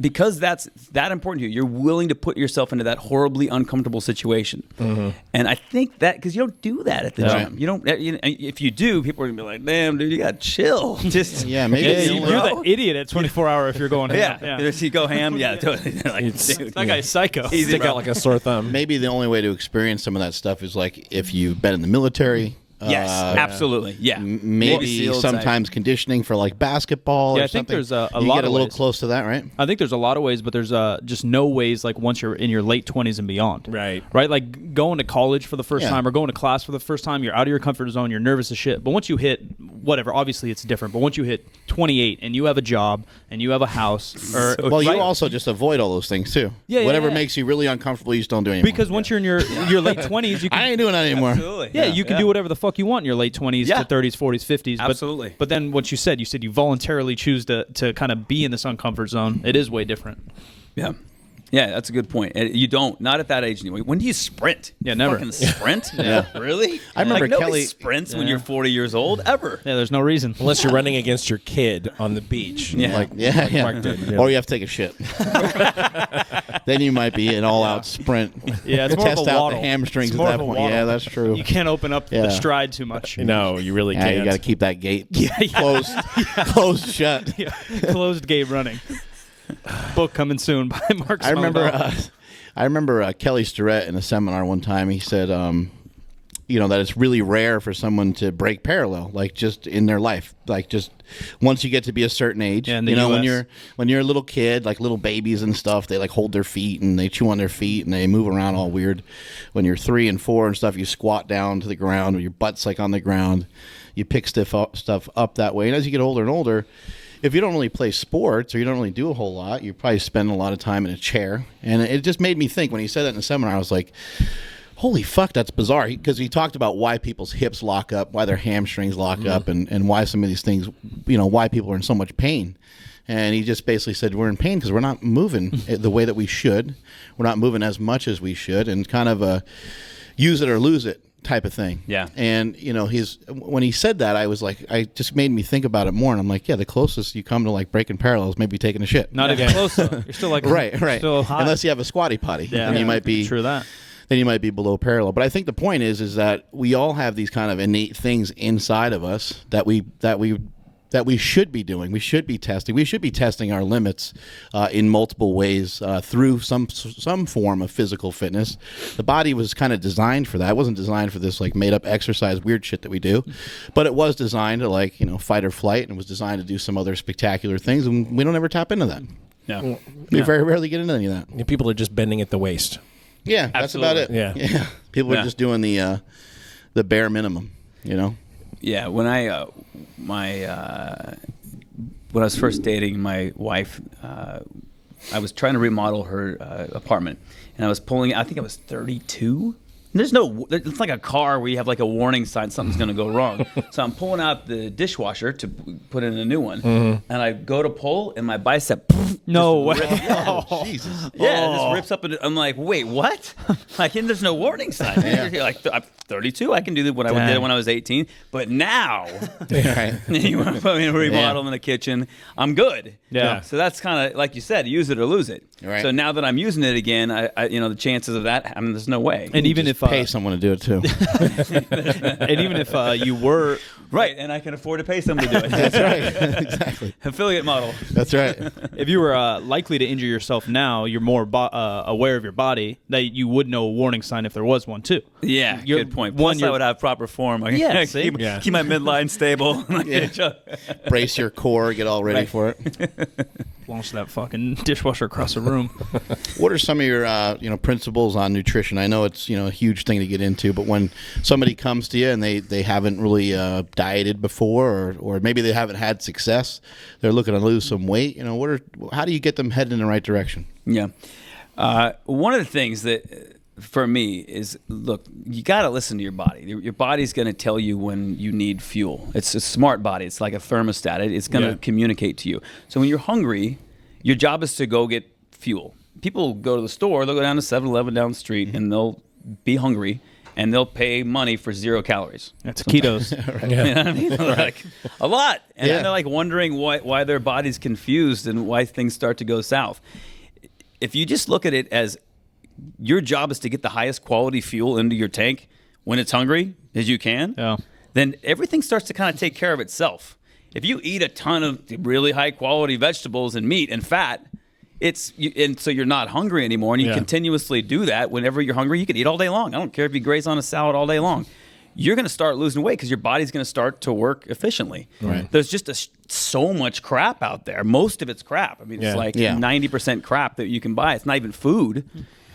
because that's that important to you, you're willing to put yourself into that horribly uncomfortable situation. And I think that because you don't do that at the gym, you don't. If you do, people are gonna be like, "Damn, dude, you got to chill." Just you're the idiot at 24-hour if you're going ham. You go ham, totally. That guy's psycho. Stick out like a sore thumb. Maybe the only way to experience some of that stuff is like if you've been in the military. Yes, absolutely. Yeah. Maybe Seals, sometimes conditioning for like basketball or I something. think there's a you lot get a of little ways. close to that, right? I think there's a lot of ways, but there's just no ways like once you're in your late 20s and beyond. Right. Right? Like going to college for the first Yeah. time or going to class for the first time, you're out of your comfort zone, you're nervous as shit. But once you hit whatever, obviously it's different, but once you hit 28 and you have a job and you have a house or Well, you right? also just avoid all those things too. Yeah, Whatever yeah. makes you really uncomfortable, you just don't do anymore. because once you're in your late 20s, you can I ain't doing that anymore. Absolutely. Yeah, you can do whatever the fuck you want in your late 20s Yeah. to 30s, 40s, 50s. But, Absolutely. But then what you said you voluntarily choose to kind of be in this uncomfort zone. It is way different. Yeah. Yeah, that's a good point. You don't, not at that age anyway. When do you sprint? Yeah, never. Fucking sprint? Yeah. Really? I remember like, nobody Kelly- sprints when you're 40 years old, ever. Yeah, there's no reason. Unless you're running against your kid on the beach. Yeah. Like, yeah. Mark did, yeah. Or you have to take a shit. Then you might be an all-out sprint. Yeah, it's more Test of a out waddle. the hamstrings It's at more that of a point. waddle. Yeah, that's true. You can't open up Yeah. the stride too much. No, you really Yeah, can't. you got to keep that gate Yeah. closed shut. Yeah. Closed gate running. Book coming soon by Mark I remember, Smallbell. I remember Kelly Starrett in a seminar one time. He said, that it's really rare for someone to break parallel, like just in their life, like just once you get to be a certain age. Yeah, in the when US. you're a little kid, like little babies and stuff, they like hold their feet and they chew on their feet and they move around all weird. When you're 3 and 4 and stuff, you squat down to the ground or your butt's like on the ground. You pick stuff up that way, and as you get older and older, if you don't really play sports or you don't really do a whole lot, you probably spend a lot of time in a chair. And it just made me think, when he said that in the seminar, I was like, holy fuck, that's bizarre. Because he talked about why people's hips lock up, why their hamstrings lock up, and why some of these things, why people are in so much pain. And he just basically said, we're in pain because we're not moving the way that we should. We're not moving as much as we should, and kind of a use it or lose it type of thing. Yeah. And when he said that, I was like, I just made me think about it more, and I'm like, yeah, the closest you come to like breaking parallels, maybe taking a shit. Not even close, though. You're still like right. Still high. Unless you have a squatty potty, Yeah. then you might be True that. Then you might be below parallel. But I think the point is that we all have these kind of innate things inside of us that we should be doing. We should be testing. We should be testing our limits in multiple ways through some form of physical fitness. The body was kind of designed for that. It wasn't designed for this like made up exercise weird shit that we do, but it was designed to fight or flight, and it was designed to do some other spectacular things. And we don't ever tap into that. Yeah. We very rarely get into any of that. People are just bending at the waist. Yeah, that's about it. Absolutely. Yeah. People are Yeah. just doing the bare minimum. Yeah, when I when I was first dating my wife, I was trying to remodel her apartment, and I was pulling. I think I was 32. There's no. It's like a car where you have like a warning sign something's going to go wrong. So I'm pulling out the dishwasher to put in a new one, and I go to pull, and my bicep. No way. Oh, Jesus. Yeah, it just rips up. I'm like, wait, what? Like, and there's no warning sign. You're like, I'm 32. I can do what I did Dang. when I was 18. But now, Right. you want to put me in a remodel in the kitchen, I'm good. Yeah. So that's kind of like you said, use it or lose it. Right. So now that I'm using it again, I the chances of that, there's no way. And even if Pay someone to do it too. and even if you were right, and I can afford to pay someone to do it. That's right. Exactly. Affiliate model. That's right. if you were likely to injure yourself now, you're more aware of your body that you would know a warning sign if there was one too. Yeah, You're- good point. one, Plus, I you're- would have proper form. I Yeah, can see? keep, Yeah. keep my midline stable. Brace your core. Get all ready for it. Launch that fucking dishwasher across the room. What are some of your principles on nutrition? I know it's a huge thing to get into, but when somebody comes to you and they haven't really dieted before, or maybe they haven't had success, they're looking to lose some weight. How do you get them headed in the right direction? Yeah. One of the things that for me is, look, you got to listen to your body. Your body's going to tell you when you need fuel. It's a smart body. It's like a thermostat. It's going to communicate to you. So when you're hungry, your job is to go get fuel. People go to the store, they'll go down to 7-Eleven down the street, and they'll be hungry, and they'll pay money for 0 calories. That's ketos. You know what I mean? Like, a lot. And Yeah. then they're like wondering why their body's confused and why things start to go south. If you just look at it as your job is to get the highest quality fuel into your tank when it's hungry as you can, Yeah. then everything starts to kind of take care of itself. If you eat a ton of really high quality vegetables and meat and fat, and so you're not hungry anymore, and you continuously do that whenever you're hungry. You can eat all day long. I don't care if you graze on a salad all day long. you're going to start losing weight because your body's going to start to work efficiently. Right. There's just so much crap out there. Most of it's crap. I mean, it's like 90% crap that you can buy. It's not even food.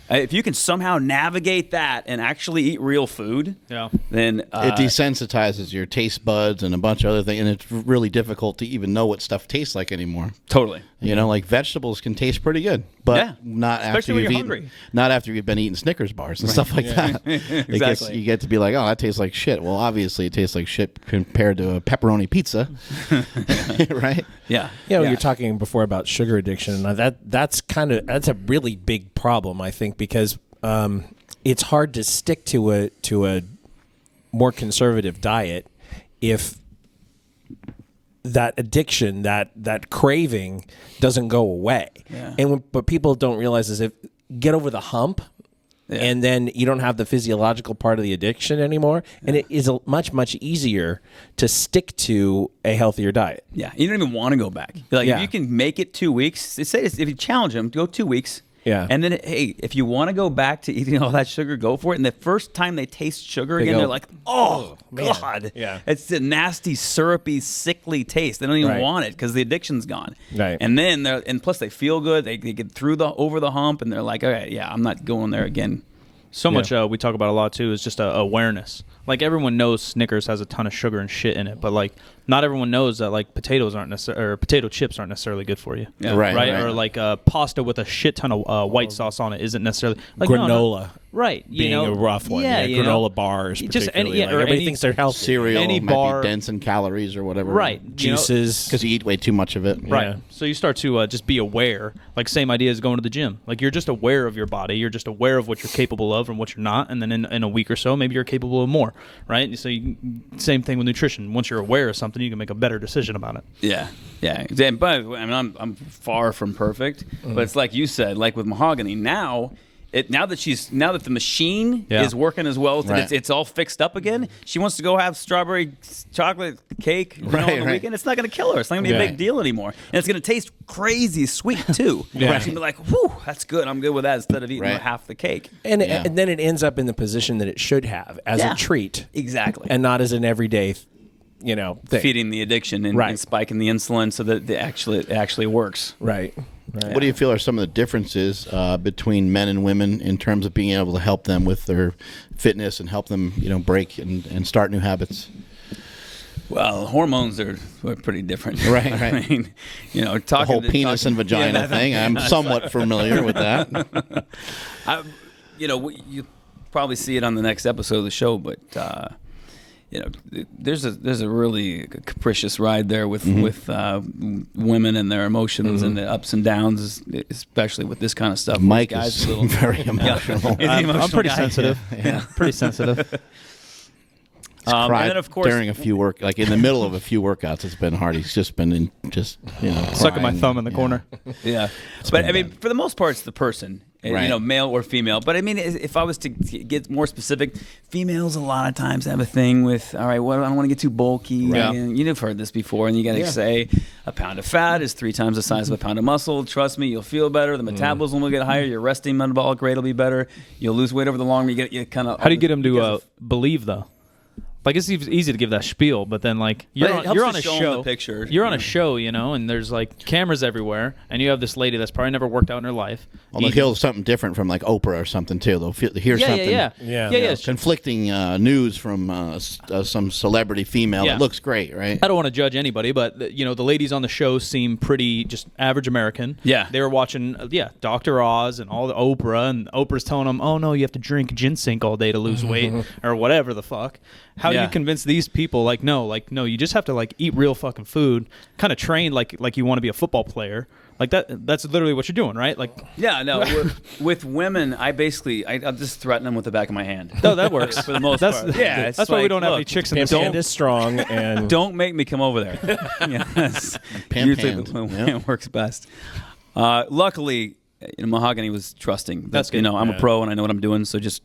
If you can somehow navigate that and actually eat real food, then it desensitizes your taste buds and a bunch of other things, and it's really difficult to even know what stuff tastes like anymore. Totally. You know, like vegetables can taste pretty good, but not after you've eaten, not after you've been eating Snickers bars and stuff like that. Exactly. You get to be like, oh, that tastes like shit. Well, obviously, it tastes like shit compared to a pepperoni pizza, right? Yeah. You're talking before about sugar addiction. That's a really big problem, I think, because it's hard to stick to a more conservative diet if that addiction, that craving doesn't go away. Yeah. And what people don't realize is if get over the hump, and then you don't have the physiological part of the addiction anymore, and it is much easier to stick to a healthier diet. Yeah, you don't even want to go back. Like if you can make it 2 weeks, say if you challenge them, go 2 weeks. Yeah. And then, hey, if you want to go back to eating all that sugar, go for it. And the first time they taste sugar again, they're like, oh, God. Yeah. It's a nasty, syrupy, sickly taste. They don't even want it because the addiction's gone. Right. And then, plus they feel good. They get over the hump, and they're like, okay, yeah, I'm not going there again. So much we talk about a lot, too, is just awareness. Like, everyone knows Snickers has a ton of sugar and shit in it, but, like, not everyone knows that, like, potato chips aren't necessarily good for you. Yeah. Right. Or, like, pasta with a shit ton of white sauce on it isn't necessarily... Like, granola. Right. Being a rough one. Yeah, granola bars, particularly. Everybody thinks they're healthy. Cereal any might bar, be dense in calories or whatever. Right. Juices. Because you eat way too much of it. Right. Yeah. So you start to just be aware. Like, same idea as going to the gym. Like, you're just aware of your body. You're just aware of what you're capable of and what you're not. And then in a week or so, maybe you're capable of more. Right? So same thing with nutrition. Once you're aware of something, you can make a better decision about it. Yeah. But I mean, I'm far from perfect. But it's like you said, like with Mahogany, now that the machine is working as well, it's all fixed up again. She wants to go have strawberry chocolate cake on the weekend. It's not going to kill her. It's not going to be a big deal anymore, and it's going to taste crazy sweet too. She's going to be like, "Whew, that's good. I'm good with that." Instead of eating half the cake, and then it ends up in the position that it should have as a treat, exactly, and not as an everyday. Thing. Feeding the addiction and spiking the insulin so that it actually works. Right. What do you feel are some of the differences between men and women in terms of being able to help them with their fitness and help them, break and start new habits? Well, hormones are pretty different. Right. I mean, talking the whole penis and vagina thing. I'm somewhat familiar with that. You probably see it on the next episode of the show, but there's a really capricious ride there with women and their emotions and the ups and downs, especially with this kind of stuff. Mike is very emotional. I'm pretty sensitive. Pretty sensitive. And then of course during a few in the middle of a few workouts, it's been hard. He's just been sucking my thumb in the corner. Yeah, but I mean, for the most part, it's the person. Male or female. But I mean, if I was to get more specific, females a lot of times have a thing with, all right, well, I don't want to get too bulky. Right. And you've heard this before, and you got to say a pound of fat is 3 times the size of a pound of muscle. Trust me, you'll feel better. The metabolism will get higher. Your resting metabolic rate will be better. You'll lose weight over the long run. You kind of. How do you get them to believe though? Like, it's easy to give that spiel, but then, like, you're on a show. You're on a show, and there's, like, cameras everywhere, and you have this lady that's probably never worked out in her life. Well, they'll hear something different from, like, Oprah or something, too. They'll hear something. Conflicting news from some celebrity female. It looks great, right? I don't want to judge anybody, but, the ladies on the show seem pretty just average American. Yeah. They were watching, Dr. Oz and all the Oprah, and Oprah's telling them, oh, no, you have to drink ginseng all day to lose weight, or whatever the fuck. How do you convince these people, no, you just have to, like, eat real fucking food, kind of train like you want to be a football player. Like, that's literally what you're doing, right? Like, with women, I'll just threaten them with the back of my hand. No, that works. For the most part. Yeah, that's why we don't have any chicks in this hand is strong, and don't make me come over there. That's usually the way it works best. Luckily, Mahogany was trusting. That's good. I'm a pro and I know what I'm doing, so just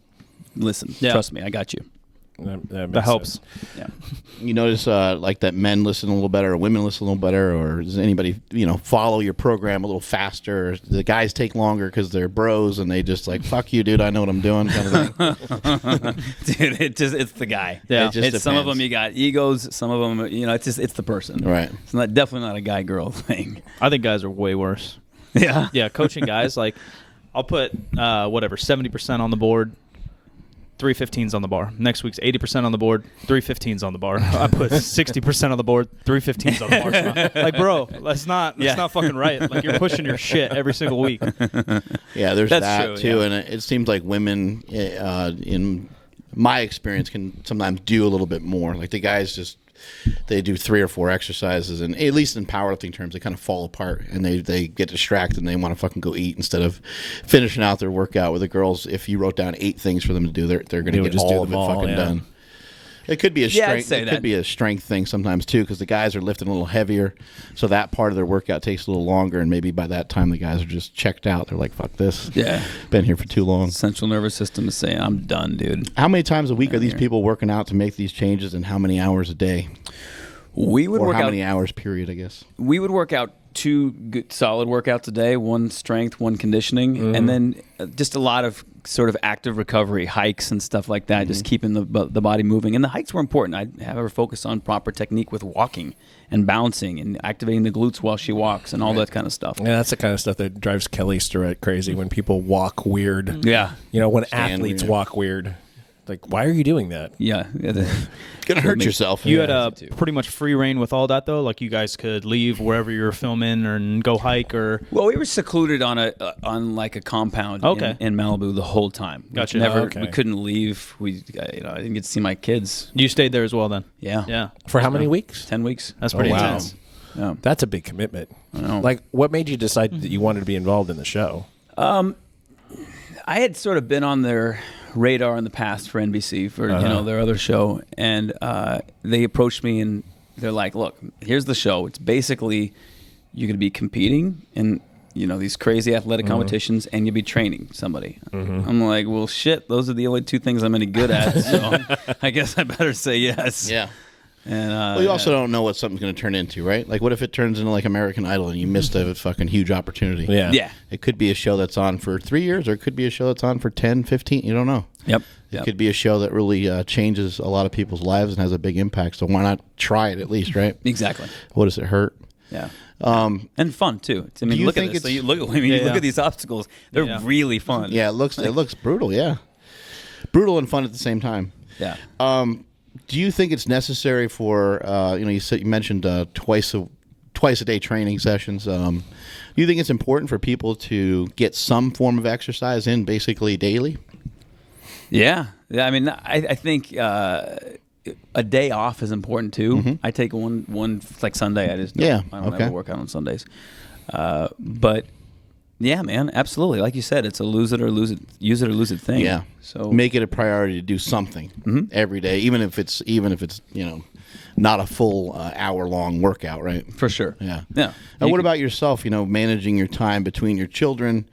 listen. Trust me, I got you. That helps. sense. Yeah. You notice like that men listen a little better, or women listen a little better, or does anybody follow your program a little faster? Or the guys take longer because they're bros and they just like, fuck you, dude, I know what I'm doing, kind of thing. Dude, it's the guy. Yeah. It just It's some of depends. them you got egos. Some of them, it's the person. Right. It's definitely not a guy girl thing. I think guys are way worse. Yeah. Yeah, coaching guys, like I'll put 70% on the board, 315s on the bar. Next week's 80% on the board, 315s on the bar. I put 60% on the board, 315s on the bar. Like, bro, that's not fucking right. Like, you're pushing your shit every single week. Yeah, there's That's that true, too, yeah. and it seems like women, in my experience, can sometimes do a little bit more. Like the guys they do 3 or 4 exercises, and at least in powerlifting terms, they kind of fall apart and they get distracted and they want to fucking go eat instead of finishing out their workout. With the girls, if you wrote down 8 things for them to do, they're going to get just do all of them it all, fucking yeah. done. It could be a Yeah, I'd strength. say It that. could be a strength thing sometimes too, because the guys are lifting a little heavier, so that part of their workout takes a little longer, and maybe by that time the guys are just checked out. They're like, "Fuck this, Yeah. been here for too long." Central nervous system is saying, I'm done, dude. How many times a week are these here. people working out to make these changes, and how many hours a day, We would or work how out. many hours period? I guess. We would work out 2 good, solid workouts a day, 1 strength, 1 conditioning, and then just a lot of sort of active recovery, hikes and stuff like that, just keeping the body moving. And the hikes were important. I have her focus on proper technique with walking and bouncing and activating the glutes while she walks and all that kind of stuff. Yeah, that's the kind of stuff that drives Kelly Starrett crazy when people walk weird. Yeah. When Stand athletes weird. walk weird. Like, why are you doing that? Yeah. Gonna hurt yourself. You had me too. pretty much free reign with all that, though? Like, you guys could leave wherever you were filming and go hike or... Well, we were secluded on a compound Okay. in Malibu the whole time. Gotcha. We couldn't leave. I didn't get to see my kids. You stayed there as well, then? Yeah. Yeah. For how many weeks? 10 weeks. That's pretty wow. intense. Yeah. That's a big commitment. I know. Like, what made you decide that you wanted to be involved in the show? I had sort of been on their radar in the past for NBC for their other show, and they approached me and they're like, "Look, here's the show. It's basically you're going to be competing in these crazy athletic competitions, and you'll be training somebody." I'm like, "Well, shit, those are the only 2 things I'm any good at, so I guess I better say yes." Yeah. And Well, you also don't know what something's going to turn into, right? Like, what if it turns into like American Idol and you missed a fucking huge opportunity? Yeah. yeah, It could be a show that's on for 3 years, or it could be a show that's on for 10, 15. You don't know. yep. It could be a show that really changes a lot of people's lives and has a big impact. So why not try it at least, right? Exactly. What does it hurt? Yeah. And fun too. I mean, you look at think this. So it's- you look at these obstacles. They're Yeah. really fun. Yeah, it looks brutal. Yeah, brutal and fun at the same time. Yeah. Do you think it's necessary for you mentioned twice a day training sessions? Do you think it's important for people to get some form of exercise in basically daily? Yeah. I mean, I think a day off is important too. I take one like Sunday. I just don't, I don't ever work out on Sundays. But yeah, man, absolutely. Like you said, it's a use it or lose it thing. Yeah. So Make it a priority to do something every day, even if it's not a full hour-long workout, right? for sure. Yeah. Yeah. Now, what about yourself? Managing your time between your children,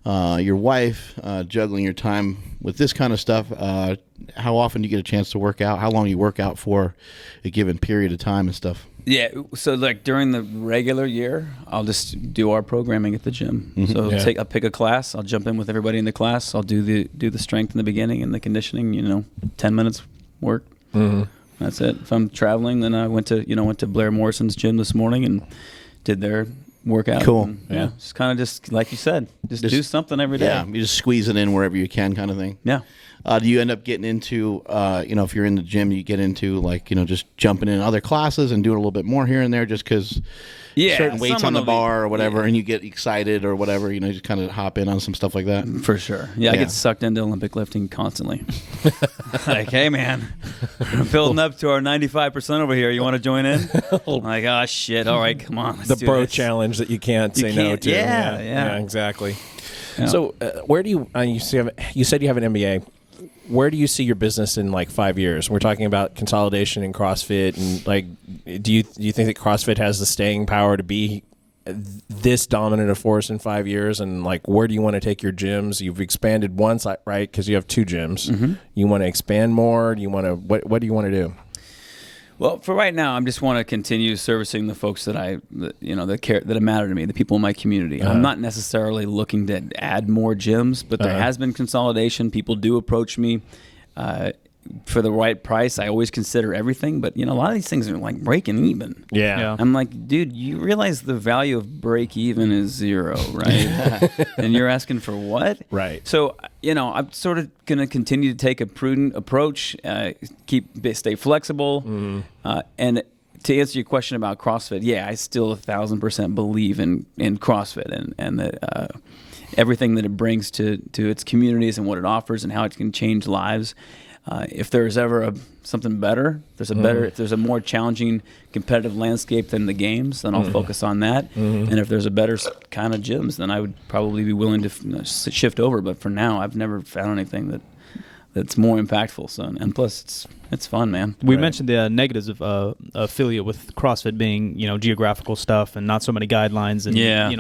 your wife, juggling your time with this kind of stuff. How often do you get a chance to work out? How long do you work out for a given period of time and stuff? Yeah, so like during the regular year, I'll just do our programming at the gym. So I'll pick a class. I'll jump in with everybody in the class. I'll do the strength in the beginning and the conditioning. 10 minutes work. That's it. If I'm traveling, then I went to Blair Morrison's gym this morning and did their workout. Cool. And, yeah, just kind of just like you said, just do something every day. Yeah, you just squeeze it in wherever you can, kind of thing. Yeah. Do you end up getting into, if you're in the gym, you get into just jumping in other classes and doing a little bit more here and there just because certain weights on someone the will bar or whatever, and you get excited or whatever, you just kind of hop in on some stuff like that. For sure. Yeah, I Yeah. get sucked into Olympic lifting constantly. Like, hey, man, we're building up to our 95% over here. You want to join in? I'm like, oh, shit. All right, come on. Let's The do bro this. challenge that you can't say no can't- to. yeah. Exactly. Yeah. So, where do you? You said you have an MBA. Where do you see your business in like 5 years? We're talking about consolidation in CrossFit, and like, do you think that CrossFit has the staying power to be this dominant a force in 5 years, and like where do you want to take your gyms? You've expanded once, right? Because you have 2 gyms. Mm-hmm. You want to expand more? Do you want to what do you want to do? Well, for right now, I just want to continue servicing the folks that that matter to me, the people in my community. I'm not necessarily looking to add more gyms, but there has been consolidation. People do approach me for the right price. I always consider everything, but a lot of these things are like breaking even. Yeah. I'm like, dude, you realize the value of break even is 0, right? And you're asking for what? Right. So, I'm sort of going to continue to take a prudent approach, stay flexible. Mm-hmm. And to answer your question about CrossFit, I still 1,000% believe in CrossFit and that everything that it brings to its communities and what it offers and how it can change lives. If there's ever something better, if there's a more challenging competitive landscape than the games, then I'll focus on that. Mm-hmm. And if there's a better kind of gyms, then I would probably be willing to shift over. But for now, I've never found anything that's more impactful. So, and plus, it's fun, man. We mentioned the negatives of affiliate with CrossFit being, geographical stuff and not so many guidelines and,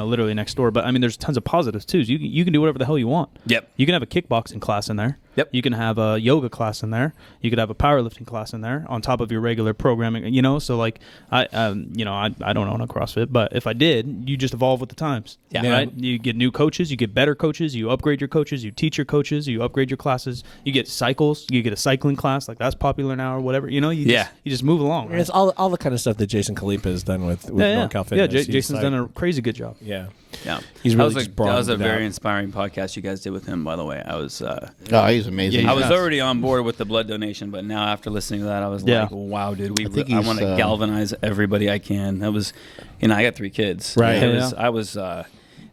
literally next door. But, I mean, there's tons of positives, too. You can do whatever the hell you want. Yep. You can have a kickboxing class in there. Yep. You can have a yoga class in there. You could have a powerlifting class in there on top of your regular programming, So, like, I don't own a CrossFit, but if I did, you just evolve with the times. Yeah. Right? You get new coaches. You get better coaches. You upgrade your coaches. You teach your coaches. You upgrade your classes. You get cycles. You get a cycling class. Like, that's popular now or whatever. You just move along. Right? It's all the kind of stuff that Jason Khalipa has done with NorCal Fitness. Yeah, Jason's done a crazy good job. Yeah. Yeah, he's really that was a very inspiring podcast you guys did with him. By the way, I was. He's amazing. I was already on board with the blood donation, but now after listening to that, I was like, "Wow, dude, I want to galvanize everybody I can." That was, I got 3 kids. Right.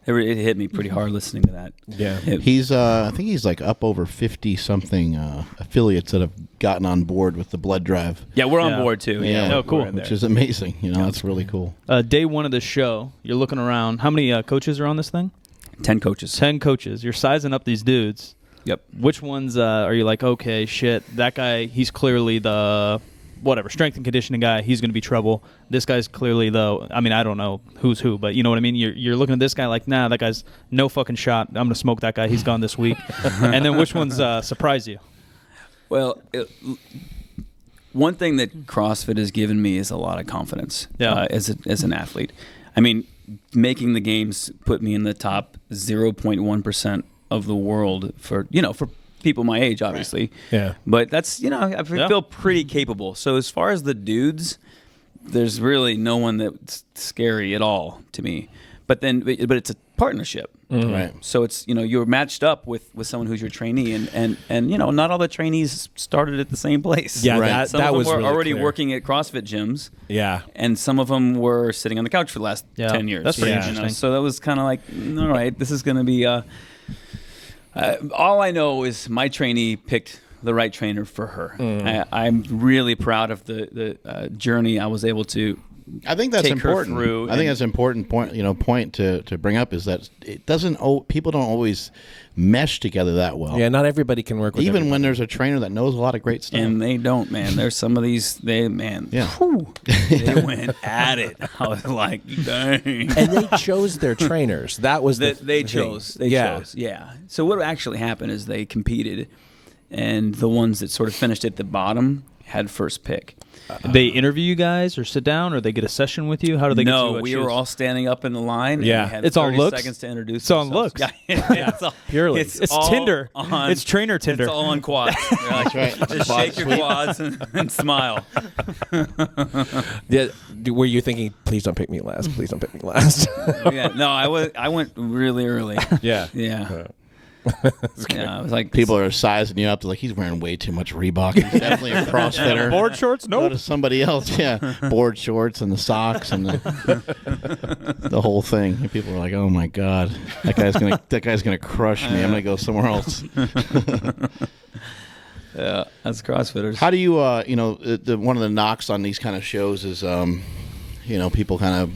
It hit me pretty hard listening to that. Yeah. He's I think he's like up over 50 something affiliates that have gotten on board with the blood drive. Yeah, we're on board too. Yeah. Oh, cool. Which is amazing. That's really cool. Day 1 of the show, you're looking around. How many coaches are on this thing? 10 coaches. 10 coaches. You're sizing up these dudes. Yep. Which ones are you like, okay, shit, that guy, he's clearly the strength and conditioning guy, he's going to be trouble. This guy's clearly I don't know who's who, but you know what I mean? You're looking at this guy like, nah, that guy's no fucking shot. I'm going to smoke that guy. He's gone this week. And then which ones surprise you? Well, one thing that CrossFit has given me is a lot of confidence as an athlete. I mean, making the games put me in the top 0.1% of the world for people my age, obviously. Right. Yeah. But that's, I feel pretty capable. So as far as the dudes, there's really no one that's scary at all to me. But it's a partnership. Mm-hmm. Right. So it's, you're matched up with someone who's your trainee and not all the trainees started at the same place. Yeah, right. Some of them were really already clear. working at CrossFit gyms. Yeah. And some of them were sitting on the couch for the last 10 years. That's pretty interesting. So that was kind of like, all right, this is going to be all I know is my trainee picked the right trainer for her. I'm really proud of the journey I was able to. I think that's important. I think that's an important point to bring up is that it doesn't. People don't always mesh together that well. Yeah, not everybody can work with even everybody. when there's a trainer that knows a lot of great stuff. And they don't, man. There's some of these. They went at it. I was like, dang. And they chose their trainers. That was they chose. They chose. Yeah. So what actually happened is they competed, and the ones that sort of finished at the bottom had first pick. They interview you guys or sit down or they get a session with you? How do they get to No, we were all standing up in the line. Yeah. And we had It's 30 on looks? seconds to introduce It's on ourselves. looks. Yeah, it's all, Purely. It's all Tinder. On, It's trainer Tinder. It's all on quads. They're like, right. Just shake your quads and smile. Yeah, were you thinking, please don't pick me last, please don't pick me last? Yeah, no, I went really early. Yeah. Yeah. Yeah, I was like, People are sizing you up. They're like, he's wearing way too much Reebok. He's definitely a CrossFitter. Board shorts? Go Nope. to somebody else. Yeah, board shorts and the socks and the whole thing. And people are like, "Oh my god, that guy's gonna crush me. I'm gonna go somewhere else." yeah, that's CrossFitters. How do you, one of the knocks on these kind of shows is, people kind of,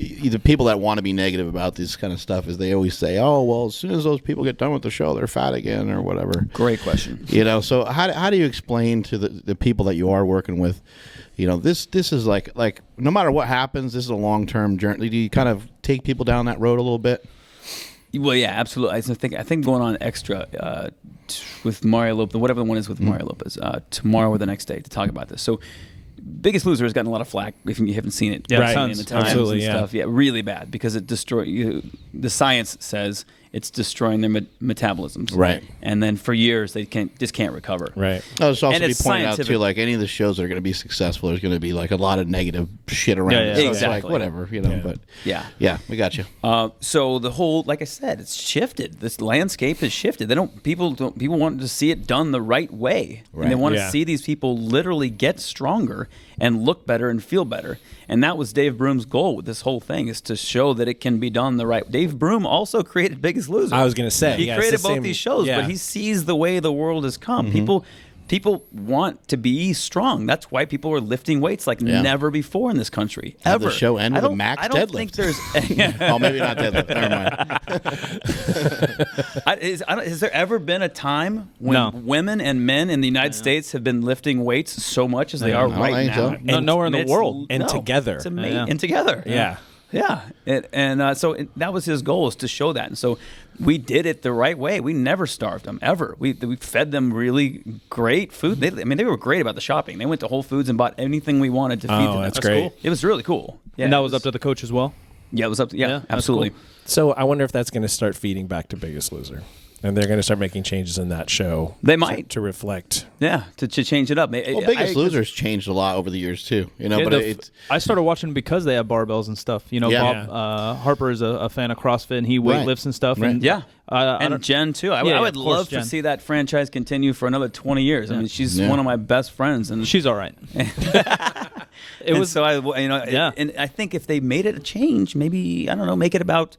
the people that want to be negative about this kind of stuff is they always say, "Oh, well, as soon as those people get done with the show, they're fat again," or whatever. Great question. So how do you explain to the people that you are working with, this is like no matter what happens, this is a long-term journey. Do you kind of take people down that road a little bit? Well, yeah, absolutely. I think going on extra with Mario Lopez, whatever the one is with Mario Lopez, tomorrow or the next day to talk about this. So, Biggest Loser has gotten a lot of flack if you haven't seen it. Yeah, right. In the Times Absolutely, and stuff. Yeah, really bad because it the science says it's destroying their metabolisms. Right. And then for years they can't recover. Right. It's also And be it's pointed out too, scientific. like any of the shows that are going to be successful, there's going to be like a lot of negative shit around. Yeah, it. yeah. So it's Exactly. like whatever, But Yeah. we got you. So the whole, like I said, it's shifted. This landscape has shifted. People want to see it done the right way, Right. and they want Yeah. to see these people literally get stronger and look better and feel better. And that was Dave Broom's goal with this whole thing, is to show that it can be done the right. Dave Broom also created Biggest Loser. I was going to say. He yeah, created it's the both same- these shows, yeah. but he sees the way the world has come. People want to be strong. That's why people are lifting weights like Yeah. never before in this country. Have Ever. the show end I with a don't- max I don't deadlift. think there's. Oh, maybe not deadlift. Never mind. Has there ever been a time when No. women and men in the United States have been lifting weights so much as they are I don't right think now? so. No, nowhere in the It's- world. And together. It's amazing. Yeah. And together. Yeah. Yeah. So that was his goal, is to show that. And so we did it the right way. We never starved them, ever. We fed them really great food. They were great about the shopping. They went to Whole Foods and bought anything we wanted to feed them. That's great. cool. It was really cool. Yeah, And that it was up to the coach as well. Yeah, it was up to, Yeah, that's absolutely. cool. So I wonder if that's going to start feeding back to Biggest Loser. And they're going to start making changes in that show. They might. To reflect. Yeah, to change it up. Well, Biggest Loser's changed a lot over the years too. Yeah, But it's I started watching because they have barbells and stuff. Yeah. Bob Harper is a fan of CrossFit, and he weightlifts and stuff. Right. And Yeah. I And don't- Jen, too. I Yeah, would of course, love Jen. to see that franchise continue for another 20 years. I mean, she's Yeah. one of my best friends. And she's all right. it was so Yeah. and I think if they made it a change, maybe, I don't know, make it about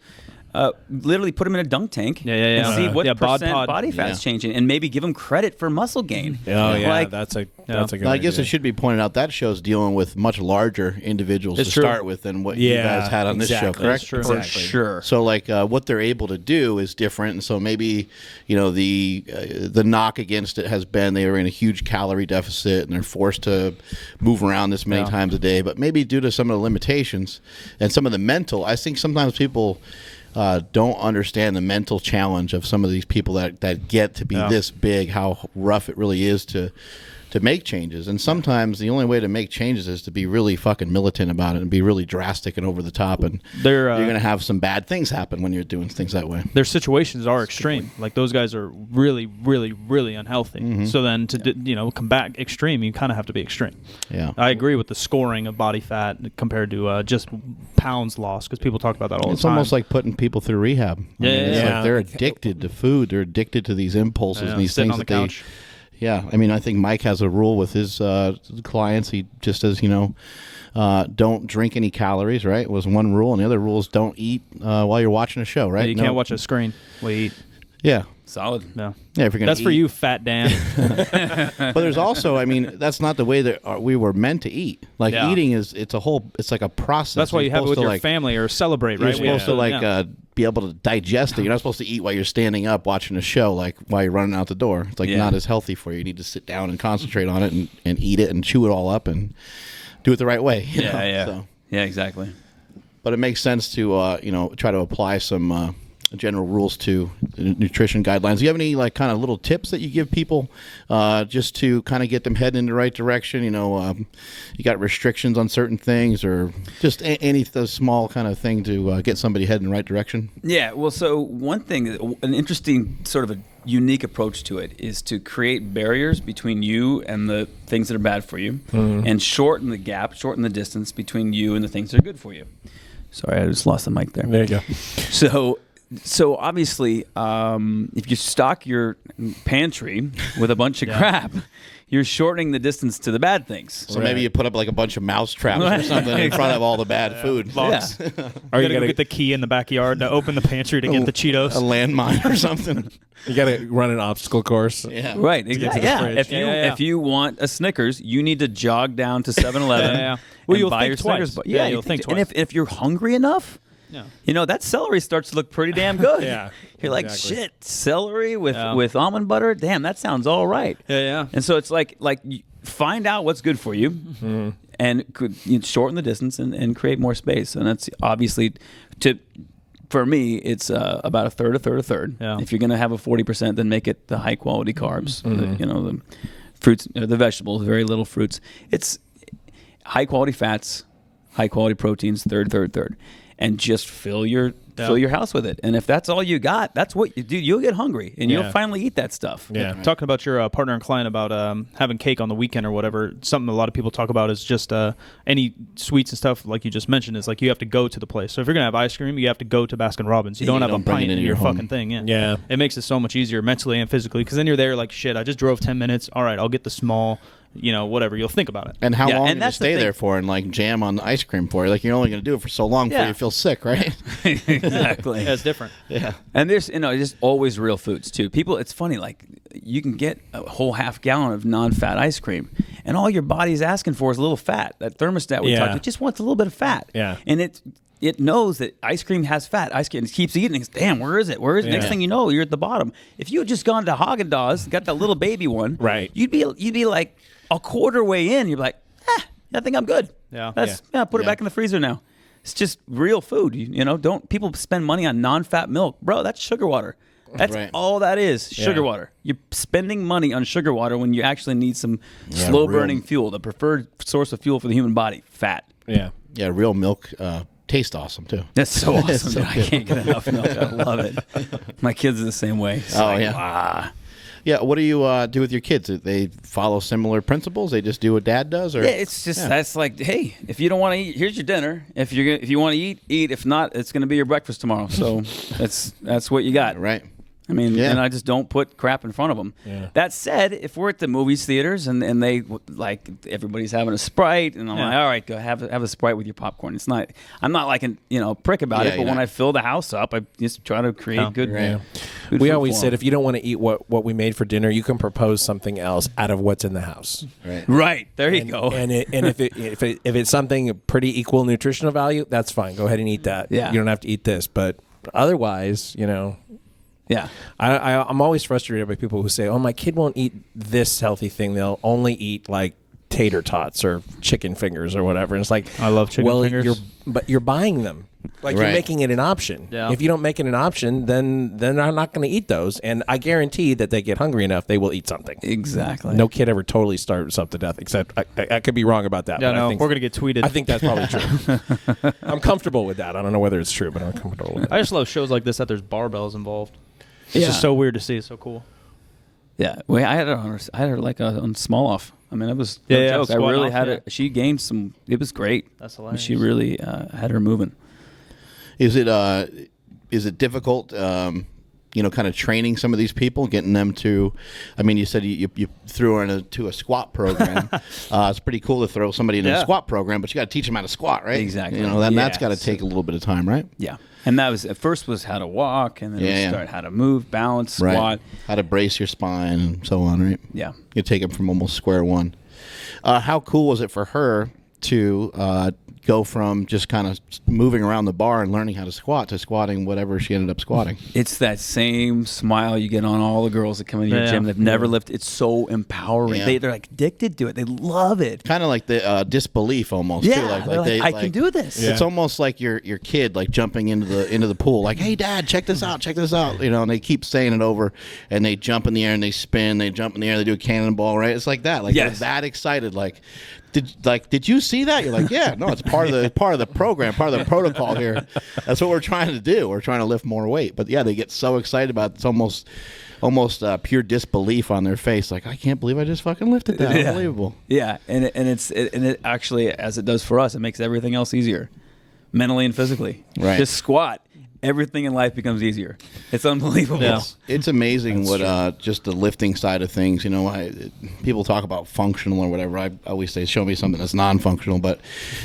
literally put them in a dunk tank Yeah. and see what Yeah, bod percent pod. body fat's Yeah. changing, and maybe give them credit for muscle gain. Oh, yeah. Like, That's a good I guess idea. it should be pointed out that show's dealing with much larger individuals It's to true. start with than what you guys had on this show, exactly. correct? That's true. for Exactly. sure. So, like, what they're able to do is different, and so maybe the knock against it has been they are in a huge calorie deficit and they're forced to move around this many times a day. But maybe due to some of the limitations and some of the mental, I think sometimes people don't understand the mental challenge of some of these people that get to be this big, how rough it really is to make changes. And sometimes the only way to make changes is to be really fucking militant about it and be really drastic and over the top. And They're, you're going to have some bad things happen when you're doing things that way. Their situations are extreme. Like those guys are really, really, really unhealthy. So then to combat extreme, you kind of have to be extreme. Yeah. I agree with the scoring of body fat compared to just pounds lost, because people talk about that all It's the time. almost like putting people through rehab. Yeah, it's yeah. like they're addicted to food. They're addicted to these impulses and these sitting things on the that couch. Yeah, I mean, I think Mike has a rule with his clients. He just says, don't drink any calories, right? Was one rule, and the other rule is don't eat while you're watching a show, right? You can't watch a screen while you eat. Yeah. Solid. No. Yeah, if you're gonna That's for eat. you, fat Dan. But there's also, I mean, that's not the way that we were meant to eat. Like Yeah. eating it's like a process. That's why you You're have it with supposed your to, like, family or celebrate, You're right? supposed to be able to digest it. You're not supposed to eat while you're standing up watching a show, like while you're running out the door. It's like Yeah. not as healthy for you. You need to sit down and concentrate on it and eat it and chew it all up and do it the right way. you know? Yeah. So, Yeah, exactly. but it makes sense to try to apply some general rules to nutrition guidelines. Do you have any like kind of little tips that you give people just to kind of get them heading in the right direction? You got restrictions on certain things, or just any small kind of thing to get somebody heading in the right direction? Yeah, well, so one thing, an interesting sort of a unique approach to it is to create barriers between you and the things that are bad for you, and shorten the gap, shorten the distance between you and the things that are good for you. Sorry, I just lost the mic there. There you go. So So obviously, if you stock your pantry with a bunch of crap, you're shortening the distance to the bad things. So maybe you put up like a bunch of mouse traps or something in front of all the bad food. Yeah. Or you gotta get the key in the backyard to open the pantry to get the Cheetos. A landmine or something. You got to run an obstacle course. Yeah. Right. to the Yeah. fridge. If you want a Snickers, you need to jog down to 7-Eleven Well, and you'll buy think your twice. Snickers bar. Yeah, you'll think twice. And if you're hungry enough, that celery starts to look pretty damn good. Yeah, You're like, exactly. shit, celery with almond butter? Damn, that sounds all right. Yeah. And so it's like you find out what's good for you and shorten the distance and create more space. And that's obviously, for me, it's about a third. Yeah. If you're going to have a 40%, then make it the high quality carbs. The fruits, the vegetables, very little fruits. It's high quality fats, high quality proteins, third. And just fill your house with it. And if that's all you got, that's what you do. You'll get hungry, and you'll finally eat that stuff. Yeah. Talking about your partner and client about having cake on the weekend or whatever, something a lot of people talk about is just any sweets and stuff, like you just mentioned, is like you have to go to the place. So if you're going to have ice cream, you have to go to Baskin-Robbins. You don't have a don't bring pint it in into your your home. fucking thing. Yeah. It makes it so much easier mentally and physically, because then you're there like, shit, I just drove 10 minutes. All right, I'll get the small, whatever. You'll think about it. And how long and do you that's the stay thing. there for and like jam on the ice cream for? Like you're only going to do it for so long before you feel sick, right? Exactly. Yeah, it's different. Yeah. And there's just always real foods too. People, it's funny, like you can get a whole half gallon of non-fat ice cream, and all your body's asking for is a little fat. That thermostat we talked about, it just wants a little bit of fat. Yeah. And it knows that ice cream has fat. Ice cream, it keeps eating. It's, damn, where is it? Where is it? Next thing you know, you're at the bottom. If you had just gone to Haagen-Dazs, got that little baby one, Right. You'd be like a quarter way in. You're like, I think I'm good. Yeah. Put it back in the freezer now. It's just real food. Don't people spend money on non-fat milk, bro? That's sugar water. That's Right. all that is. Sugar water. You're spending money on sugar water when you actually need some slow-burning fuel. The preferred source of fuel for the human body, fat. Yeah. Yeah, real milk tastes awesome too. That's so awesome. so dude. I can't get enough milk. I love it. My kids are the same way. It's Yeah, what do you do with your kids? Do they follow similar principles? They just do what dad does, or Yeah, it's just that's like, hey, if you don't want to eat, here's your dinner. If you want to eat, eat. If not, it's going to be your breakfast tomorrow. So that's what you got. right? I mean, and I just don't put crap in front of them. Yeah. That said, if we're at the movies theaters and they like everybody's having a Sprite and I'm like, all right, go have a Sprite with your popcorn. It's not. I'm not like a prick about it, but when I fill the house up, I just try to create good. Yeah. Good We food always for said 'em. if you don't want to eat what we made for dinner, you can propose something else out of what's in the house. Right. Right there you go. And if it's something pretty equal nutritional value, that's fine. Go ahead and eat that. Yeah. You don't have to eat this, but otherwise, yeah. I'm always frustrated by people who say, "Oh, my kid won't eat this healthy thing. They'll only eat like tater tots or chicken fingers or whatever." And it's like, I love chicken fingers. You're buying them. Like you're Right. making it an option. Yeah. If you don't make it an option, then they're not going to eat those. And I guarantee that they get hungry enough, they will eat something. Exactly. No kid ever totally starves himself to death, except I could be wrong about that. Yeah, but no, I think, we're going to get tweeted. I think that's probably true. I'm comfortable with that. I don't know whether it's true, but I'm comfortable with it. I just love shows like this that there's barbells involved. It's Yeah. just so weird to see. It's so cool. Yeah. Well, I had her like on small off. I mean, it was no Yeah, joke. I squatting really off, had yeah. her. She gained some. It was great. That's hilarious. She really had her moving. Is it difficult? Kind of training some of these people, getting them to. I mean, you said you threw her into a squat program. It's pretty cool to throw somebody into a squat program, but you got to teach them how to squat, right? Exactly. Then that's got to Yes. take a little bit of time, right? Yeah. And that was at first was how to walk, and then we started how to move, balance, squat. Right. How to brace your spine and so on, right? Yeah. You take them from almost square one. How cool was it for her to go from just kind of moving around the bar and learning how to squat to squatting whatever she ended up squatting? It's that same smile you get on all the girls that come into your gym. They've never lifted. It's so empowering. Yeah. They're like addicted to it. They love it. Kind of like the disbelief almost. Yeah. Too. They're like, I can do this. It's almost like your kid like jumping into the pool, like, hey Dad, check this out, and they keep saying it over, and they jump in the air and they spin, they jump in the air, they do a cannonball, right? It's like that, like they're that excited, like. Did you see that? You're like, yeah, no, it's part of the program, part of the protocol here. That's what we're trying to do. We're trying to lift more weight. But yeah, they get so excited about it. It's almost pure disbelief on their face. Like, I can't believe I just fucking lifted that. Yeah. Unbelievable. Yeah, and it actually, as it does for us, it makes everything else easier, mentally and physically. Right. Just squat. everything in life becomes easier. It's unbelievable. Yeah. It's amazing what just the lifting side of things. You know, people talk about functional or whatever. I always say, show me something that's non-functional. But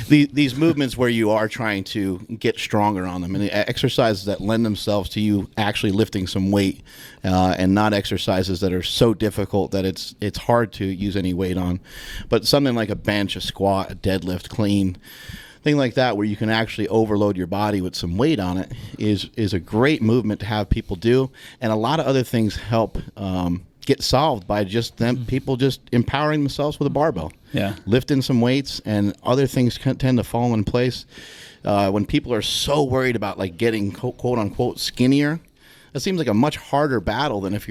these movements where you are trying to get stronger on them, and the exercises that lend themselves to you actually lifting some weight, and not exercises that are so difficult that it's hard to use any weight on. But something like a bench, a squat, a deadlift, clean, thing like that, where you can actually overload your body with some weight on it, is a great movement to have people do. And a lot of other things help get solved by just people just empowering themselves with a barbell, lifting some weights, and other things tend to fall in place. When people are so worried about like getting quote unquote skinnier, it seems like a much harder battle than if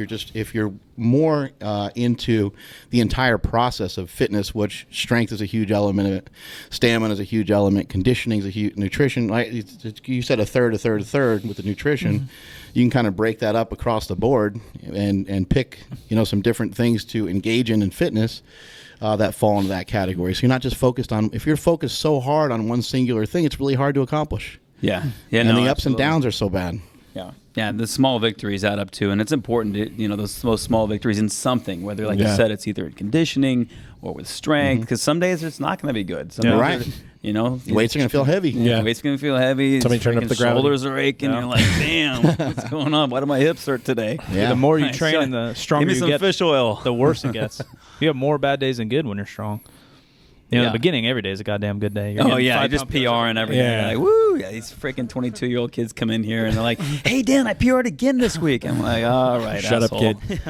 you're more into the entire process of fitness, which strength is a huge element of it, stamina is a huge element, conditioning is a huge, nutrition. You said a third with the nutrition. You can kind of break that up across the board and pick some different things to engage in fitness that fall into that category. So you're not just focused on. If you're focused so hard on one singular thing, it's really hard to accomplish. Yeah. And the ups and downs are so bad. Yeah, the small victories add up too, and it's important to, those small victories in something, whether, like you said, it's either in conditioning or with strength, because some days it's not going to be good. Some days right. Weights are going to feel heavy. Weight's going to feel heavy. Somebody turn up the gravity. Shoulders are aching. You're like, damn, what's going on? Why do my hips hurt today? The more you train and the stronger Give me you some get, fish oil. the worse it gets. You have more bad days than good when you're strong. In the beginning, every day is a goddamn good day. I just PR and everything. Yeah. Like, woo! Yeah, these freaking 22-year-old kids come in here and they're like, "Hey, Dan, I PR'd again this week." I'm like, "All right, shut asshole. up, kid."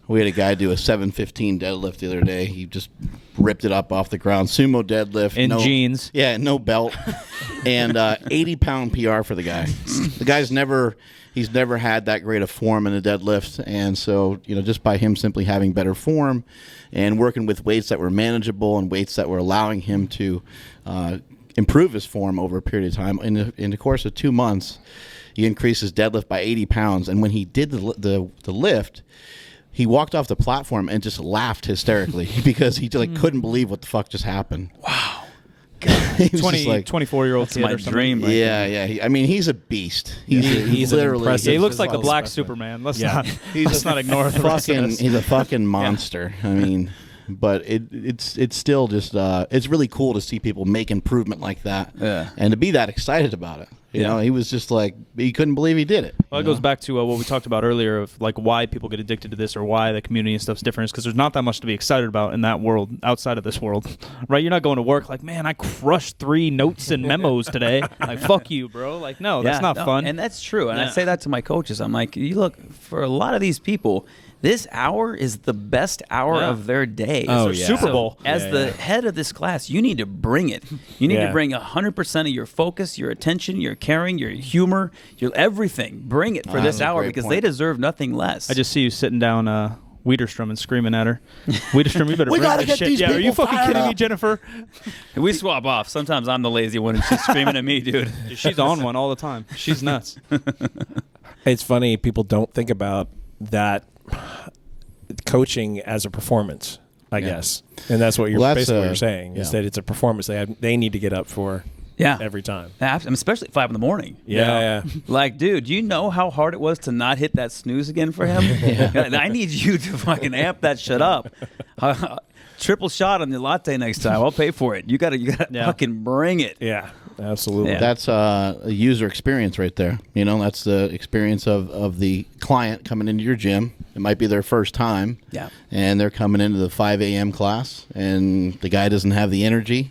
We had a guy do a 715 deadlift the other day. He just ripped it up off the ground. Sumo deadlift. In jeans. Yeah, no belt. And 80-pound PR for the guy. The guy's he's never had that great a form in a deadlift. And so, just by him simply having better form and working with weights that were manageable and weights that were allowing him to improve his form over a period of time, in the course of 2 months, he increased his deadlift by 80 pounds. And when he did the lift, he walked off the platform and just laughed hysterically because he couldn't believe what the fuck just happened. Wow. 24-year-old kid my or something. dream. Right Yeah. He's a beast. He's literally impressive. Yeah, he looks like the Visual Black specimen. Superman. Let's not ignore the rest of fucking. this. He's a fucking monster. I mean, but it's still just it's really cool to see people make improvement like that, and to be that excited about it. He was just like, he couldn't believe he did it. Well, it goes back to what we talked about earlier of like why people get addicted to this or why the community and stuff's different is because there's not that much to be excited about in that world outside of this world, right? You're not going to work like, man, I crushed 3 notes and memos today. Like, fuck you, bro. Like, no, that's not fun. And that's true. And I say that to my coaches. I'm like, you look, for a lot of these people, this hour is the best hour of their day. Oh, It's yeah. Super Bowl. As the head of this class, you need to bring it. You need to bring 100% of your focus, your attention, your caring, your humor, your everything. Bring it for this that's a hour great because point. they deserve nothing less. I just see you sitting down Widerstrom and screaming at her. Widerstrom, you better We bring gotta this get shit. these Yeah, are you people fucking fired kidding me, up. Jennifer? we swap off. Sometimes I'm the lazy one and she's screaming at me, dude. She's on one all the time. She's nuts. It's funny, people don't think about that coaching as a performance, I guess. And that's what you're basically what you're saying, is that it's a performance they need to get up for every time. Especially at 5 a.m. Yeah. Like, dude, do you know how hard it was to not hit that snooze again for him? I need you to fucking amp that shit up. Triple shot on the latte next time. I'll pay for it. You gotta fucking bring it. Yeah, absolutely. Yeah. That's a user experience right there. That's the experience of the client coming into your gym. It might be their first time. Yeah. And they're coming into the 5 a.m. class, and the guy doesn't have the energy.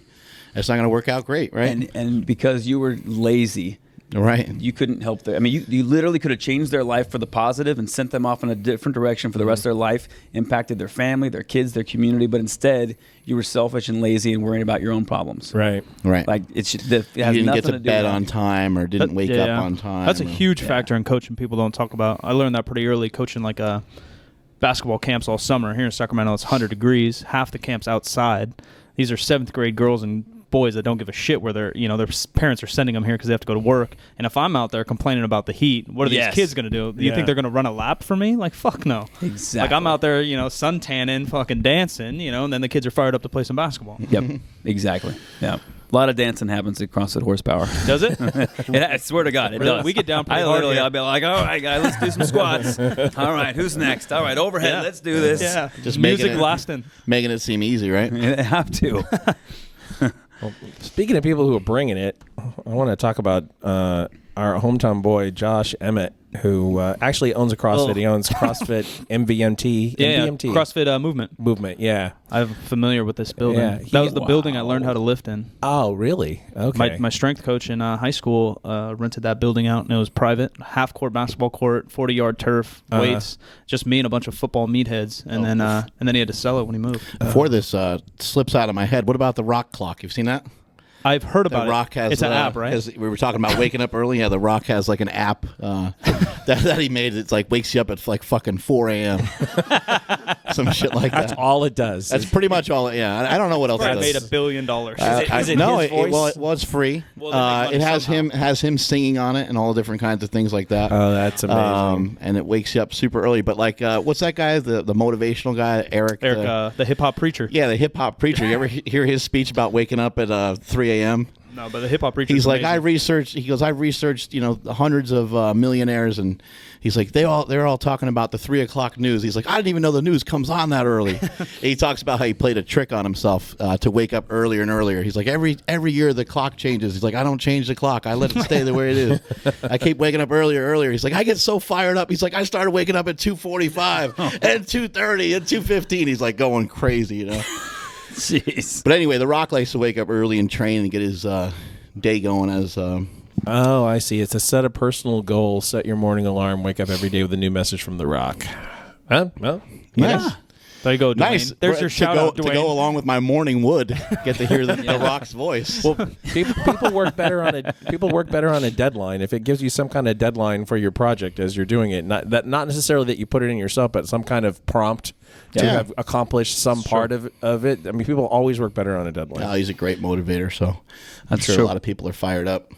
It's not going to work out great, right? And because you were lazy, right. you couldn't help them. I mean, you literally could have changed their life for the positive and sent them off in a different direction for the rest of their life, impacted their family, their kids, their community. But instead, you were selfish and lazy and worrying about your own problems. Right. Like it has You didn't nothing get to do bed with on time or didn't wake up on time. That's a huge factor in coaching people don't talk about. I learned that pretty early coaching like basketball camps all summer. Here in Sacramento, it's 100 degrees. Half the camp's outside. These are 7th grade girls and boys that don't give a shit where their parents are sending them here because they have to go to work. And if I'm out there complaining about the heat, what are these kids going to do? Do you think they're going to run a lap for me? Like, fuck no. Exactly. Like, I'm out there, sun tanning, fucking dancing, and then the kids are fired up to play some basketball. Yep. Exactly. Yeah. A lot of dancing happens at CrossFit Horsepower. Does it? I swear to God, it does. We get down pretty hard. I'll be like, all right, guys, let's do some squats. All right, who's next? All right, overhead, let's do this. Yeah. Just music blasting. Making it seem easy, right? You have to. Well, speaking of people who are bringing it, I want to talk about our hometown boy, Josh Emmett, who actually owns a CrossFit. He owns CrossFit MVMT. Yeah, MVMT. CrossFit Movement. Yeah. I'm familiar with this building. Yeah, that was the building I learned how to lift in. Oh, really? Okay. My strength coach in high school rented that building out, and it was private, half-court basketball court, 40-yard turf, weights, just me and a bunch of football meatheads, and then he had to sell it when he moved. Before this slips out of my head, what about the Rock clock? You've seen that? I've heard about the Rock has it's an app, right? We were talking about waking up early. Yeah, the Rock has like an app that he made. It's like wakes you up at like fucking 4 a.m. Some shit like that. That's all it does. That's pretty much all. Yeah, I don't know what else it I does. made $1 billion. Is it his voice? Well, it's free. Well, it has him singing on it and all the different kinds of things like that. Oh, that's amazing. And it wakes you up super early. But like, what's that guy? The motivational guy, Eric. The hip hop preacher. Yeah, the hip hop preacher. You ever hear his speech about waking up at 3 a.m.? No, but the hip hop preacher. He's like, I researched. He goes, I've researched, hundreds of millionaires, and he's like, they're all talking about the 3 o'clock news. He's like, I didn't even know the news comes on that early. He talks about how he played a trick on himself to wake up earlier and earlier. He's like, every year the clock changes. He's like, I don't change the clock. I let it stay the way it is. I keep waking up earlier. He's like, I get so fired up. He's like, I started waking up at 2:45 and 2:30 and 2:15. He's like going crazy, Jeez. But anyway, The Rock likes to wake up early and train and get his day going as. Oh, I see. It's a set of personal goals. Set your morning alarm. Wake up every day with a new message from The Rock. Huh? Well, Nice. There you go, Dwayne. Nice. There's your shout out, to Dwayne. go along with my morning wood. Get to hear the Rock's voice. Well, people work better on a deadline. If it gives you some kind of deadline for your project as you're doing it, not necessarily that you put it in yourself, but some kind of prompt to have accomplished some part of it. I mean, people always work better on a deadline. Oh, he's a great motivator, so I'm That's sure true. a lot of people are fired up.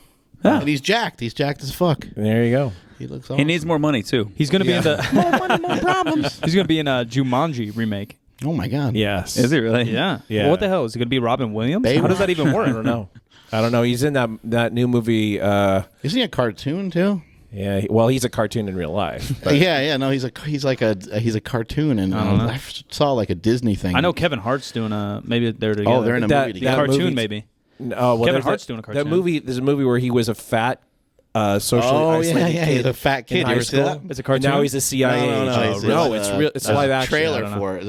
Yeah. And he's jacked. He's jacked as fuck. There you go. He looks awesome. He needs more money, too. He's going to be in the more money, more problems. He's going to be in a Jumanji remake. Oh my God. Yes. Is he really? Yeah. Yeah. Well, what the hell is it going to be? Robin Williams? Baywatch. How does that even work? I don't know. He's in that new movie. Isn't he a cartoon too? Yeah. Well, he's a cartoon in real life. But Yeah. No, he's a cartoon, and I saw like a Disney thing. I know Kevin Hart's doing maybe they're together. Oh, they're in a movie together. cartoon movie's- maybe. Oh, well, Kevin Hart's doing a cartoon. That movie. There's a movie where he was a fat, socially isolated kid. He's a fat kid. in You high ever see school. that? It's a cartoon? And now he's a CIA No, agent. no, It's real. It's live action. Trailer I don't know. for it.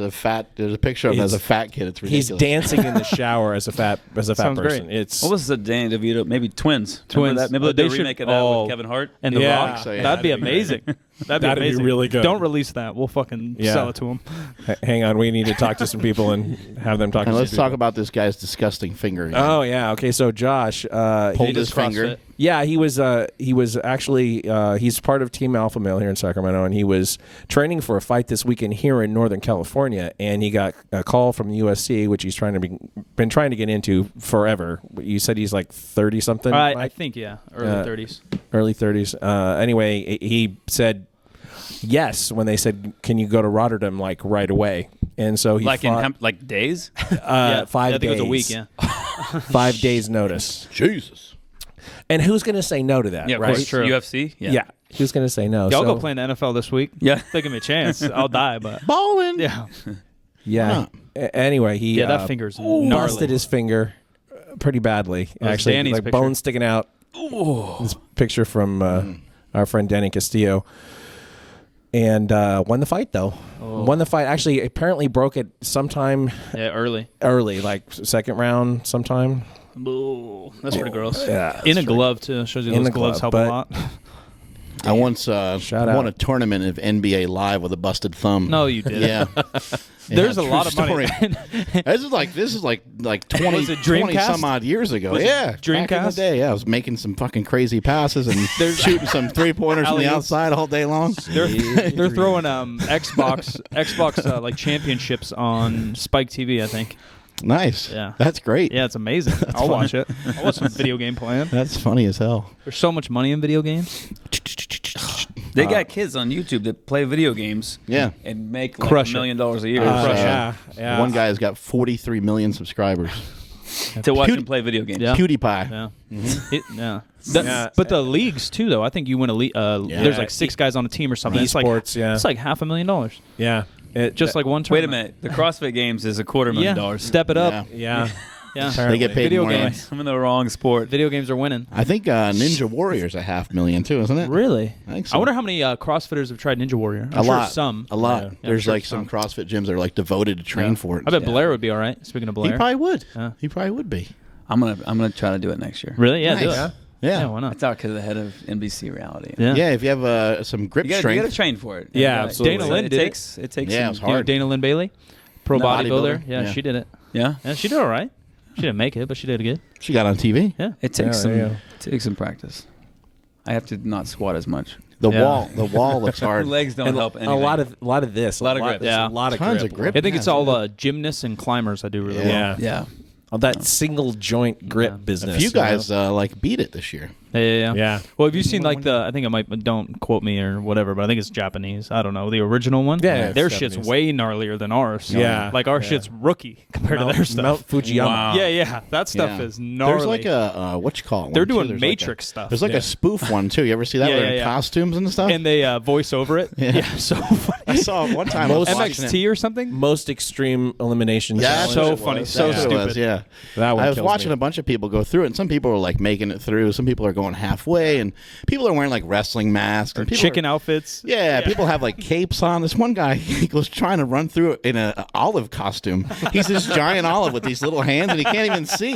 There's a picture of him as a fat kid. It's ridiculous. He's dancing in the shower as a fat Sounds person. great. It's What was the Danny DeVito? Maybe Twins. Twins. Remember that? Maybe They they should- remake of that with Kevin Hart. And The Yeah. Rock. So, yeah, That'd be that'd be amazing. That'd That'd be amazing. really good. Don't release that. We'll fucking sell it to him. hang on. We need to talk to some people and have them talk. And to let's some talk people. about this guy's disgusting finger. again. Oh yeah. Okay. So Josh Pulled he his does finger. CrossFit. Yeah, he was actually he's part of Team Alpha Male here in Sacramento, and he was training for a fight this weekend here in Northern California, and he got a call from the USC, which he's been trying to get into forever. You said he's like 30 something. I think early 30s. Early 30s. Anyway, he said yes when they said, "Can you go to Rotterdam like right away?" And so he Like fought, in like days? 5 I days. think it was a week. Yeah. 5 days notice. Jesus. And who's going to say no to that? Yeah, of right? course. True. UFC? Yeah. Who's going to say no? Y'all So- go play in the NFL this week. Yeah. They give me a chance. I'll die, but Bowling. yeah. Yeah. Anyway, he That finger's busted gnarly. his finger pretty badly. was Actually, Danny's like picture. bone sticking out. This picture from our friend Danny Castillo. And won the fight though. Won the fight. Actually, apparently broke it sometime Yeah, early. early, like second round sometime. Ooh, that's pretty gross. Yeah, In a glove too. Shows you In those the gloves glove, help a but- lot. I once Shout won out. a tournament of NBA Live with a busted thumb. No, you didn't. Yeah. There's Yeah, a true lot of money. story. This is like 20, Was it 20 Dreamcast? some odd years ago. Was it Yeah. Back in the Dreamcast? day, yeah. I was making some fucking crazy passes and shooting some 3-pointers from the Alley-oops. outside all day long. They're throwing Xbox like championships on Spike TV, I think. Nice. Yeah. That's great. Yeah, it's amazing. I'll watch it. I'll watch some video game plan. That's funny as hell. There's so much money in video games. They got kids on YouTube that play video games. Yeah. And make like Crush $1 million a year. Yeah. One guy has got 43 million subscribers. To watch him play video games. Yeah. PewDiePie. Yeah. But the leagues too, though. I think you win a league. There's like 6 guys on a team or something. Esports, It's like $500,000. Yeah. Just like one Wait a tournament. minute. The CrossFit Games is $250,000. Step it up. Yeah. Yeah. They get paid Video more. games. I'm in the wrong sport. Video games are winning. I think Ninja Warrior's a $500,000 too, isn't it? Really? I think so. I wonder how many CrossFitters have tried Ninja Warrior. I'm a sure lot. some. A lot. Yeah, There's sure like some some. CrossFit gyms that are like devoted to train for it. I bet Blair would be all right. Speaking of Blair. He probably would. Yeah. He probably would be. I'm gonna try to do it next year. Really? Yeah, do Nice. it. Yeah. Yeah, why not? It's out because of the head of NBC reality. Yeah. Yeah, if you have some grip You strength. gotta train for it. Yeah, You gotta- absolutely. Dana Lynn it did it. takes It takes. Yeah, some- it was You know hard. Dana Lynn Bailey? Pro No, bodybuilder. bodybuilder. Yeah, Yeah. she did it. Yeah. Yeah, she did all right. She didn't make it, but she did good. She got on TV. Yeah. It takes Yeah, takes some practice. I have to not squat as much. The Yeah. wall looks Your hard. legs don't And help anything. a lot of this. A lot of grip. there's Yeah. A lot of Tons grip. of grip. I think Yeah, it's all gymnasts and climbers I do really well. Yeah. Yeah. All that single joint grip business. A few you know? guys like beat it this year. Yeah. Well, have you seen like I think I might, don't quote me or whatever, but I think it's Japanese. I don't know. The original one? Yeah, Their it's shit's Japanese. way gnarlier than ours. Yeah. Like our Yeah. shit's rookie compared to their stuff. Mount Fujiyama. Wow. Yeah. That stuff Yeah. is gnarly. There's like a what you call it? They're one, too. doing There's Matrix like stuff. There's like a spoof one too. You ever see that? Yeah, Where they're yeah, in yeah. costumes and stuff. And they voice over it. Yeah. So funny. I saw it one time. I was watching it. MXT or something? Most extreme elimination. Yeah, challenge. that's So what it funny, was. so That's what it was, stupid. Yeah, That one I was kills watching me. a bunch of people go through it, and some people are like making it through. Some people are going halfway, and people are wearing like wrestling masks. And people Chicken are, outfits. Yeah, people have like capes on. This one guy, he was trying to run through it in an olive costume. He's this giant olive with these little hands, and he can't even see.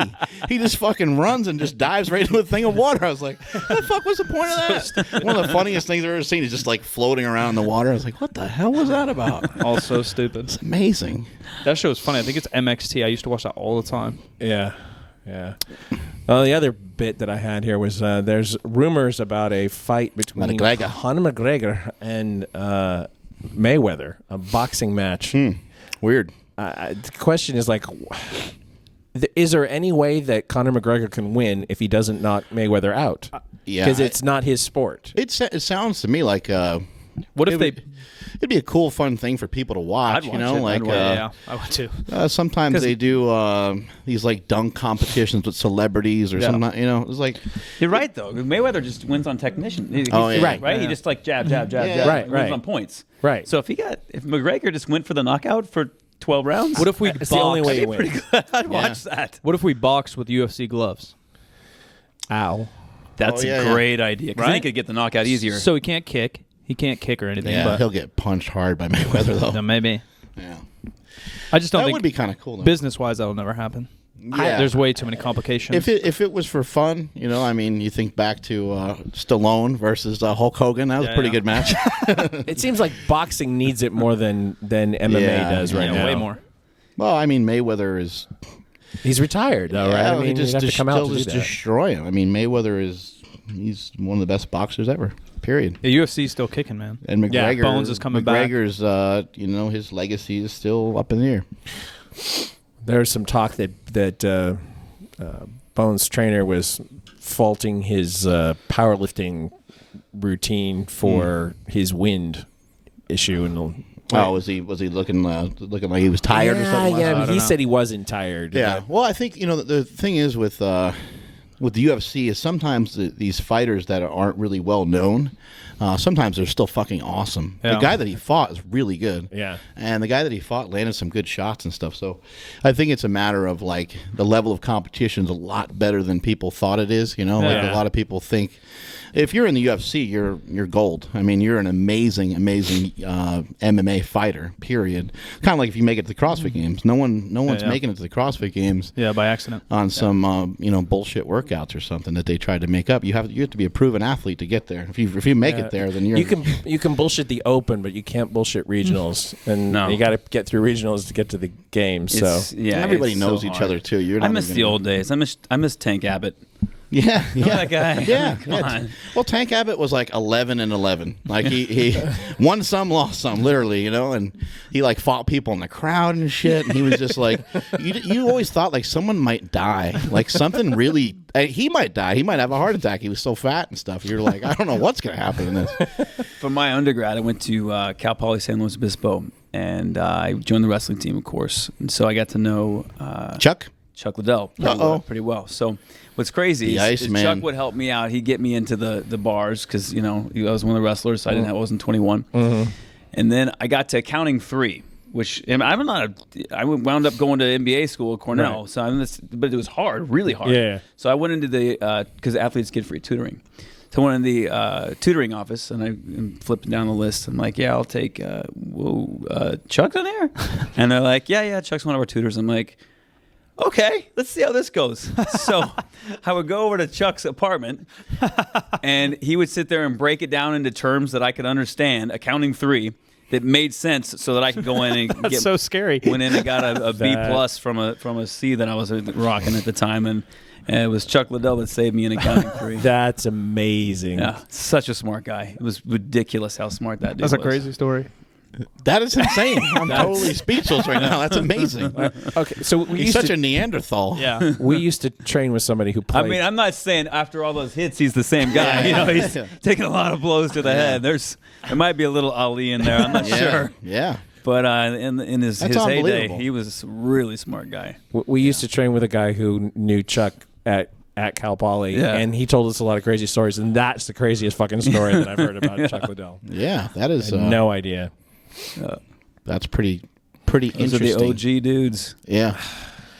He just fucking runs and just dives right into a thing of water. I was like, what the fuck was the point of that? One of the funniest things I've ever seen is just like floating around in the water. I was like, what the hell was that about? All so stupid. It's amazing. That show is funny. I think it's MXT. I used to watch that all the time. Yeah. The other bit that I had here was there's rumors about a fight between McGregor. Conor McGregor and Mayweather, a boxing match. Weird. The question is like, is there any way that Conor McGregor can win if he doesn't knock Mayweather out? Yeah, Because it's not his sport. It sounds to me like What if it'd be a cool, fun thing for people to watch. I'd watch you know, it. like yeah, I would too. sometimes they do these like dunk competitions with celebrities or something. You know, it's like You're right though. Mayweather just wins on technician. Oh, yeah. Right. Right. He just like jab. Yeah. Right, He wins right. on points. Right. So if McGregor just went for the knockout for 12 rounds, What if we It's the only way you pretty win. good. I'd watch that. What if we box with UFC gloves? Ow. That's Oh, yeah, a yeah. great idea because then he Right? could get the knockout easier. So he can't kick. He can't kick or anything. yeah, but he'll get punched hard by Mayweather though. maybe. Yeah, I just don't that think would be kind of cool. Though. business wise that'll never happen. Yeah. There's way too many complications. If it was for fun, you know, I mean, you think back to Stallone versus Hulk Hogan. That was a pretty good match. It seems like boxing needs it more than MMA Yeah, does right yeah, now. way more. Well, I mean, Mayweather is. He's retired, though, right? I mean, he just he'd have to come out still to do just that. destroy him. I mean, Mayweather he's one of the best boxers ever. Period. The UFC's still kicking, man. And McGregor, Bones is coming back. McGregor's, you know, his legacy is still up in the air. There's some talk that Bones' trainer was faulting his powerlifting routine for his wind issue. And Oh, was he looking like he was tired or something? Yeah, I don't he know. said he wasn't tired. Yeah. Well, I think the thing is with the UFC is sometimes these fighters that aren't really well known, sometimes they're still fucking awesome. Yeah. The guy that he fought is really good. Yeah. And the guy that he fought landed some good shots and stuff. So I think it's a matter of like the level of competition is a lot better than people thought it is. You know, like Yeah. a lot of people think. If you're in the UFC, you're gold. I mean, you're an amazing MMA fighter. Period. Kind of like if you make it to the CrossFit Games. No one's yeah. making it to the CrossFit Games. Yeah, by accident. On some bullshit workouts or something that they tried to make up. You have to be a proven athlete to get there. If you make it there, then you can bullshit the Open, but you can't bullshit regionals, and No. you got to get through regionals to get to the games. So It's- yeah, everybody it's knows so each hard. other too. You're I not miss even the old days. I miss Tank Abbott. Yeah, that guy. Yeah, Come on. Well, Tank Abbott was like 11-11. Like he won some, lost some, literally, and he like fought people in the crowd and shit. And he was just like, you always thought like someone might die, like something really. He might die. He might have a heart attack. He was so fat and stuff. You're like, I don't know what's gonna happen in this. For my undergrad, I went to Cal Poly San Luis Obispo, and I joined the wrestling team, of course. And so I got to know Chuck Liddell pretty well. So what's crazy is Chuck would help me out. He'd get me into the bars because, I was one of the wrestlers, so I wasn't 21. Mm-hmm. And then I got to accounting 3, which I wound up going to MBA school at Cornell. Right. So but it was hard, really hard. Yeah. So I went into because athletes get free tutoring. So I went in the tutoring office, and I flipped down the list. I'm like, yeah, I'll take, Chuck's in there? And they're like, yeah, Chuck's one of our tutors. I'm like, okay, let's see how this goes. So I would go over to Chuck's apartment, and he would sit there and break it down into terms that I could understand, accounting 3, that made sense so that I could go in and get. So scary. Went in and got a B+ from a C that I was rocking at the time, and it was Chuck Liddell that saved me in accounting 3. That's amazing. Yeah, such a smart guy. It was ridiculous how smart that dude was. That's a crazy story. That is insane. I'm totally speechless right now. That's amazing. Okay, so he's such a Neanderthal. Yeah. We used to train with somebody who played. I mean, I'm not saying after all those hits he's the same guy. He's taking a lot of blows to the head. There might be a little Ali in there. I'm not sure. Yeah. But in his heyday, he was a really smart guy. We used to train with a guy who knew Chuck at Cal Poly, and he told us a lot of crazy stories, and that's the craziest fucking story that I've heard about Chuck Liddell. Yeah, that is no idea. That's pretty Those interesting. are the OG dudes. Yeah.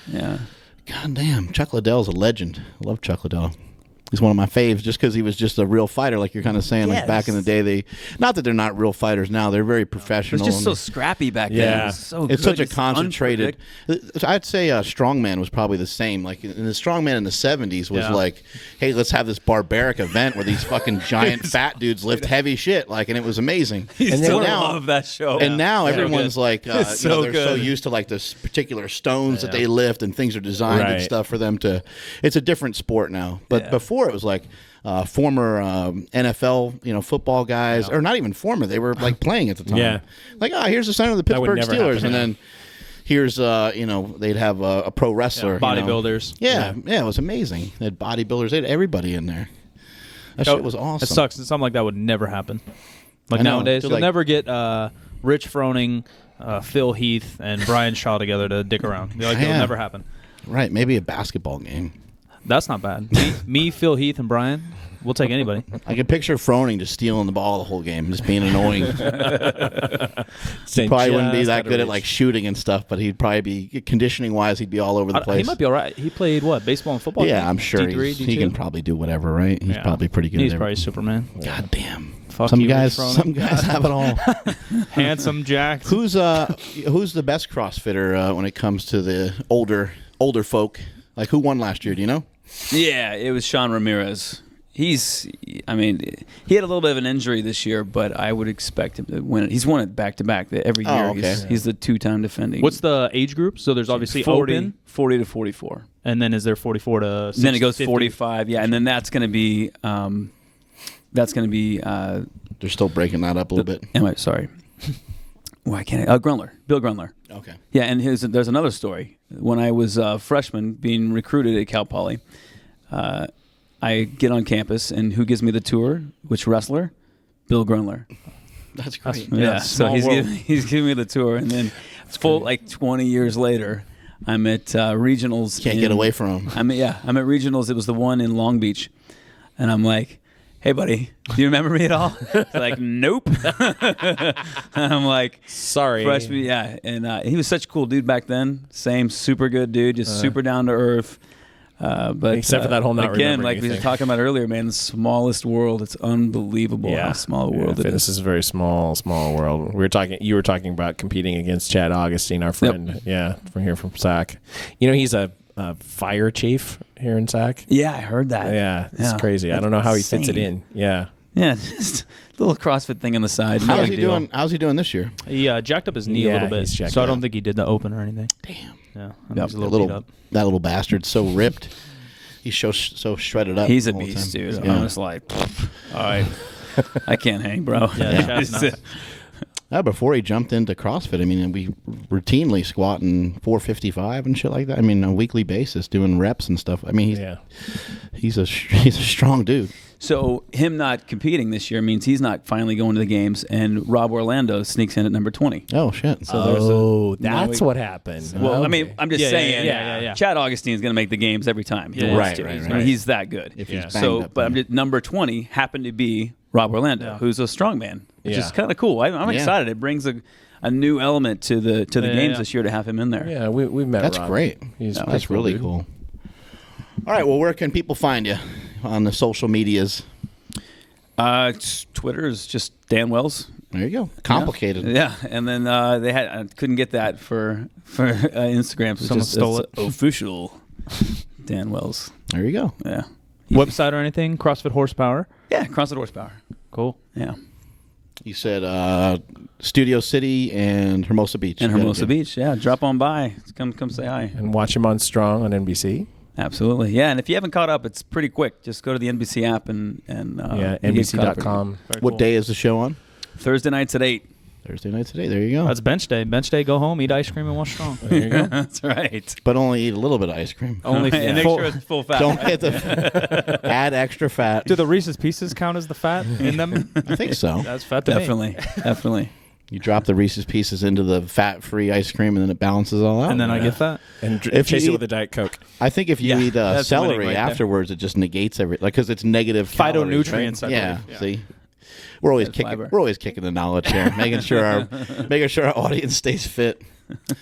Yeah. God damn, Chuck Liddell's a legend. I love Chuck Liddell. He's one of my faves just because he was just a real fighter, like you're kind of saying. Like back in the day, not that they're not real fighters now, they're very professional. It was just so scrappy back then. It was so it's good. such a concentrated. I'd say strongman was probably the same. Like in the strongman in the 70s was like, hey, let's have this barbaric event where these fucking giant fat dudes lift heavy shit, like, and it was amazing. And still love that show. And now everyone's like, they're so good. used to like this particular stones that they lift, and things are designed and stuff for them to. It's a different sport now, but before it was like former NFL, football guys, or not even former. They were like playing at the time. Yeah, like here's the center of the Pittsburgh Steelers, and then here's they'd have a pro wrestler, bodybuilders. Yeah, it was amazing. They had bodybuilders. They had everybody in there. That shit was awesome. It sucks. Something like that would never happen. Like nowadays, you'll never get Rich Froning, Phil Heath, and Brian Shaw together to dick around. It'll never happen. Right? Maybe a basketball game. That's not bad. Me, Phil Heath, and Brian, we'll take anybody. I can picture Froning just stealing the ball the whole game, just being annoying. He probably wouldn't be that good at like shooting and stuff, but he'd probably be conditioning-wise, he'd be all over the place. He might be all right. He played what, baseball and football? Yeah, I'm sure D3, he can probably do whatever, right? He's probably pretty good. He's probably Superman. God damn. Fuck some you, guys have it all. Handsome Jack. Who's the best CrossFitter when it comes to the older folk? Like who won last year? Do you know? Yeah, it was Sean Ramirez. He had a little bit of an injury this year, but I would expect him to win it. He's won it back to back every year. Okay. He's the 2-time defending. What's the age group? So there's obviously 40 to 44. And then is there 44 to 60? Then it goes 45, and then that's going to be They're still breaking that up a little bit. Anyway, sorry. Why can't I? Bill Grunler. Okay. Yeah, and there's another story. When I was a freshman being recruited at Cal Poly, I get on campus, and who gives me the tour? Which wrestler? Bill Grunler. That's great. So he's giving me the tour, and then like 20 years later, I'm at regionals. Can't get away from him. I'm at regionals. It was the one in Long Beach, and I'm like, hey, buddy, do you remember me at all? He's like, nope. I'm like, sorry. Freshman, yeah. And he was such a cool dude back then. Same super good dude, just super down to earth. But except for that whole not again, like anything. we were talking about earlier, man, the smallest world. It's unbelievable how small the world it is. This is a very small world. You were talking about competing against Chad Augustine, our friend. Yep. Yeah, from SAC. He's a fire chief here in SAC. Yeah, I heard that. Yeah, it's crazy. I don't know how he fits it in. Yeah. Yeah, just a little CrossFit thing on the side. How's he doing? How's he doing this year? He jacked up his knee a little bit, so I don't think he did the open or anything. Damn. Yeah, he's a little beat up. That little bastard's so ripped. He's so shredded up. He's a all the beast, time. dude. Yeah. I'm just like, all right, I can't hang, bro. Yeah, Before he jumped into CrossFit, I mean, we routinely squatting 455 and shit like that. I mean, on a weekly basis, doing reps and stuff. I mean, he's a strong dude. So him not competing this year means he's not finally going to the games, and Rob Orlando sneaks in at number 20. Oh shit! So that's what happened. Well, Okay. I mean, I'm just saying. Yeah. Chad Augustine's going to make the games every time he Yeah. wants Right, to. right. I mean, he's that good. If he's banged So, up, but I'm just, number 20 happened to be Rob Orlando, who's a strongman, which is kind of cool. I'm excited. It brings a new element to the games this year to have him in there. Yeah, we've met That's Rob. great. That's really cool. All right. Well, where can people find you on the social medias? Twitter is just Dan Wells. There you go. Complicated. Yeah, and then I couldn't get that for Instagram. So Someone stole it's official Dan Wells. There you go. Yeah. Website or anything? CrossFit Horsepower. Yeah, CrossFit Horsepower. Cool. Yeah. You said Studio City and Hermosa Beach. And Hermosa Beach. Yeah, drop on by. Come say hi. And watch him on Strong on NBC. Absolutely. Yeah, and if you haven't caught up, it's pretty quick. Just go to the NBC app and NBC.com. What day is the show on? Thursday nights at 8. Thursday night today. There you go. That's bench day. Bench day, go home, eat ice cream, and watch Strong. There you go. That's right. But only eat a little bit of ice cream. Only And make full- sure it's full fat. Don't get the add extra fat. Do the Reese's Pieces count as the fat in them? I think so. That's fat to me. Definitely. You drop the Reese's Pieces into the fat-free ice cream, and then it balances all out. And then I get fat. And If chase you it eat- with a Diet Coke. I think if you eat that's celery winning right there. afterwards, it just negates everything, because it's negative calories, Phytonutrients, right? I Yeah. believe. See, we're always That's kicking. fiber. We're always kicking the knowledge here, making sure our audience stays fit.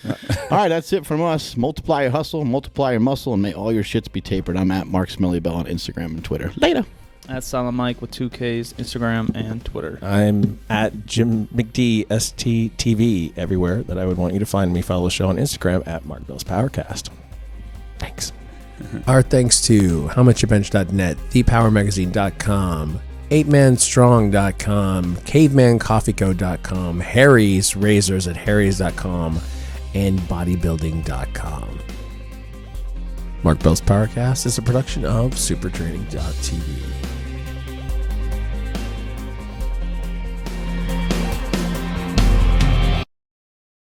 All right, that's it from us. Multiply your hustle, multiply your muscle, and may all your shits be tapered. I'm at Mark Smillybell on Instagram and Twitter. Later. At Silent Mike with 2 Ks, Instagram and Twitter. I'm at Jim McD STTV everywhere that I would want you to find me. Follow the show on Instagram at Mark Bell's PowerCast. Thanks. Our thanks to HowMuchYouBench.net, ThePowerMagazine.com, 8manstrong.com, CavemanCoffeeCo.com, Harry's Razors at Harry's.com, and Bodybuilding.com. Mark Bell's PowerCast is a production of SuperTraining.tv.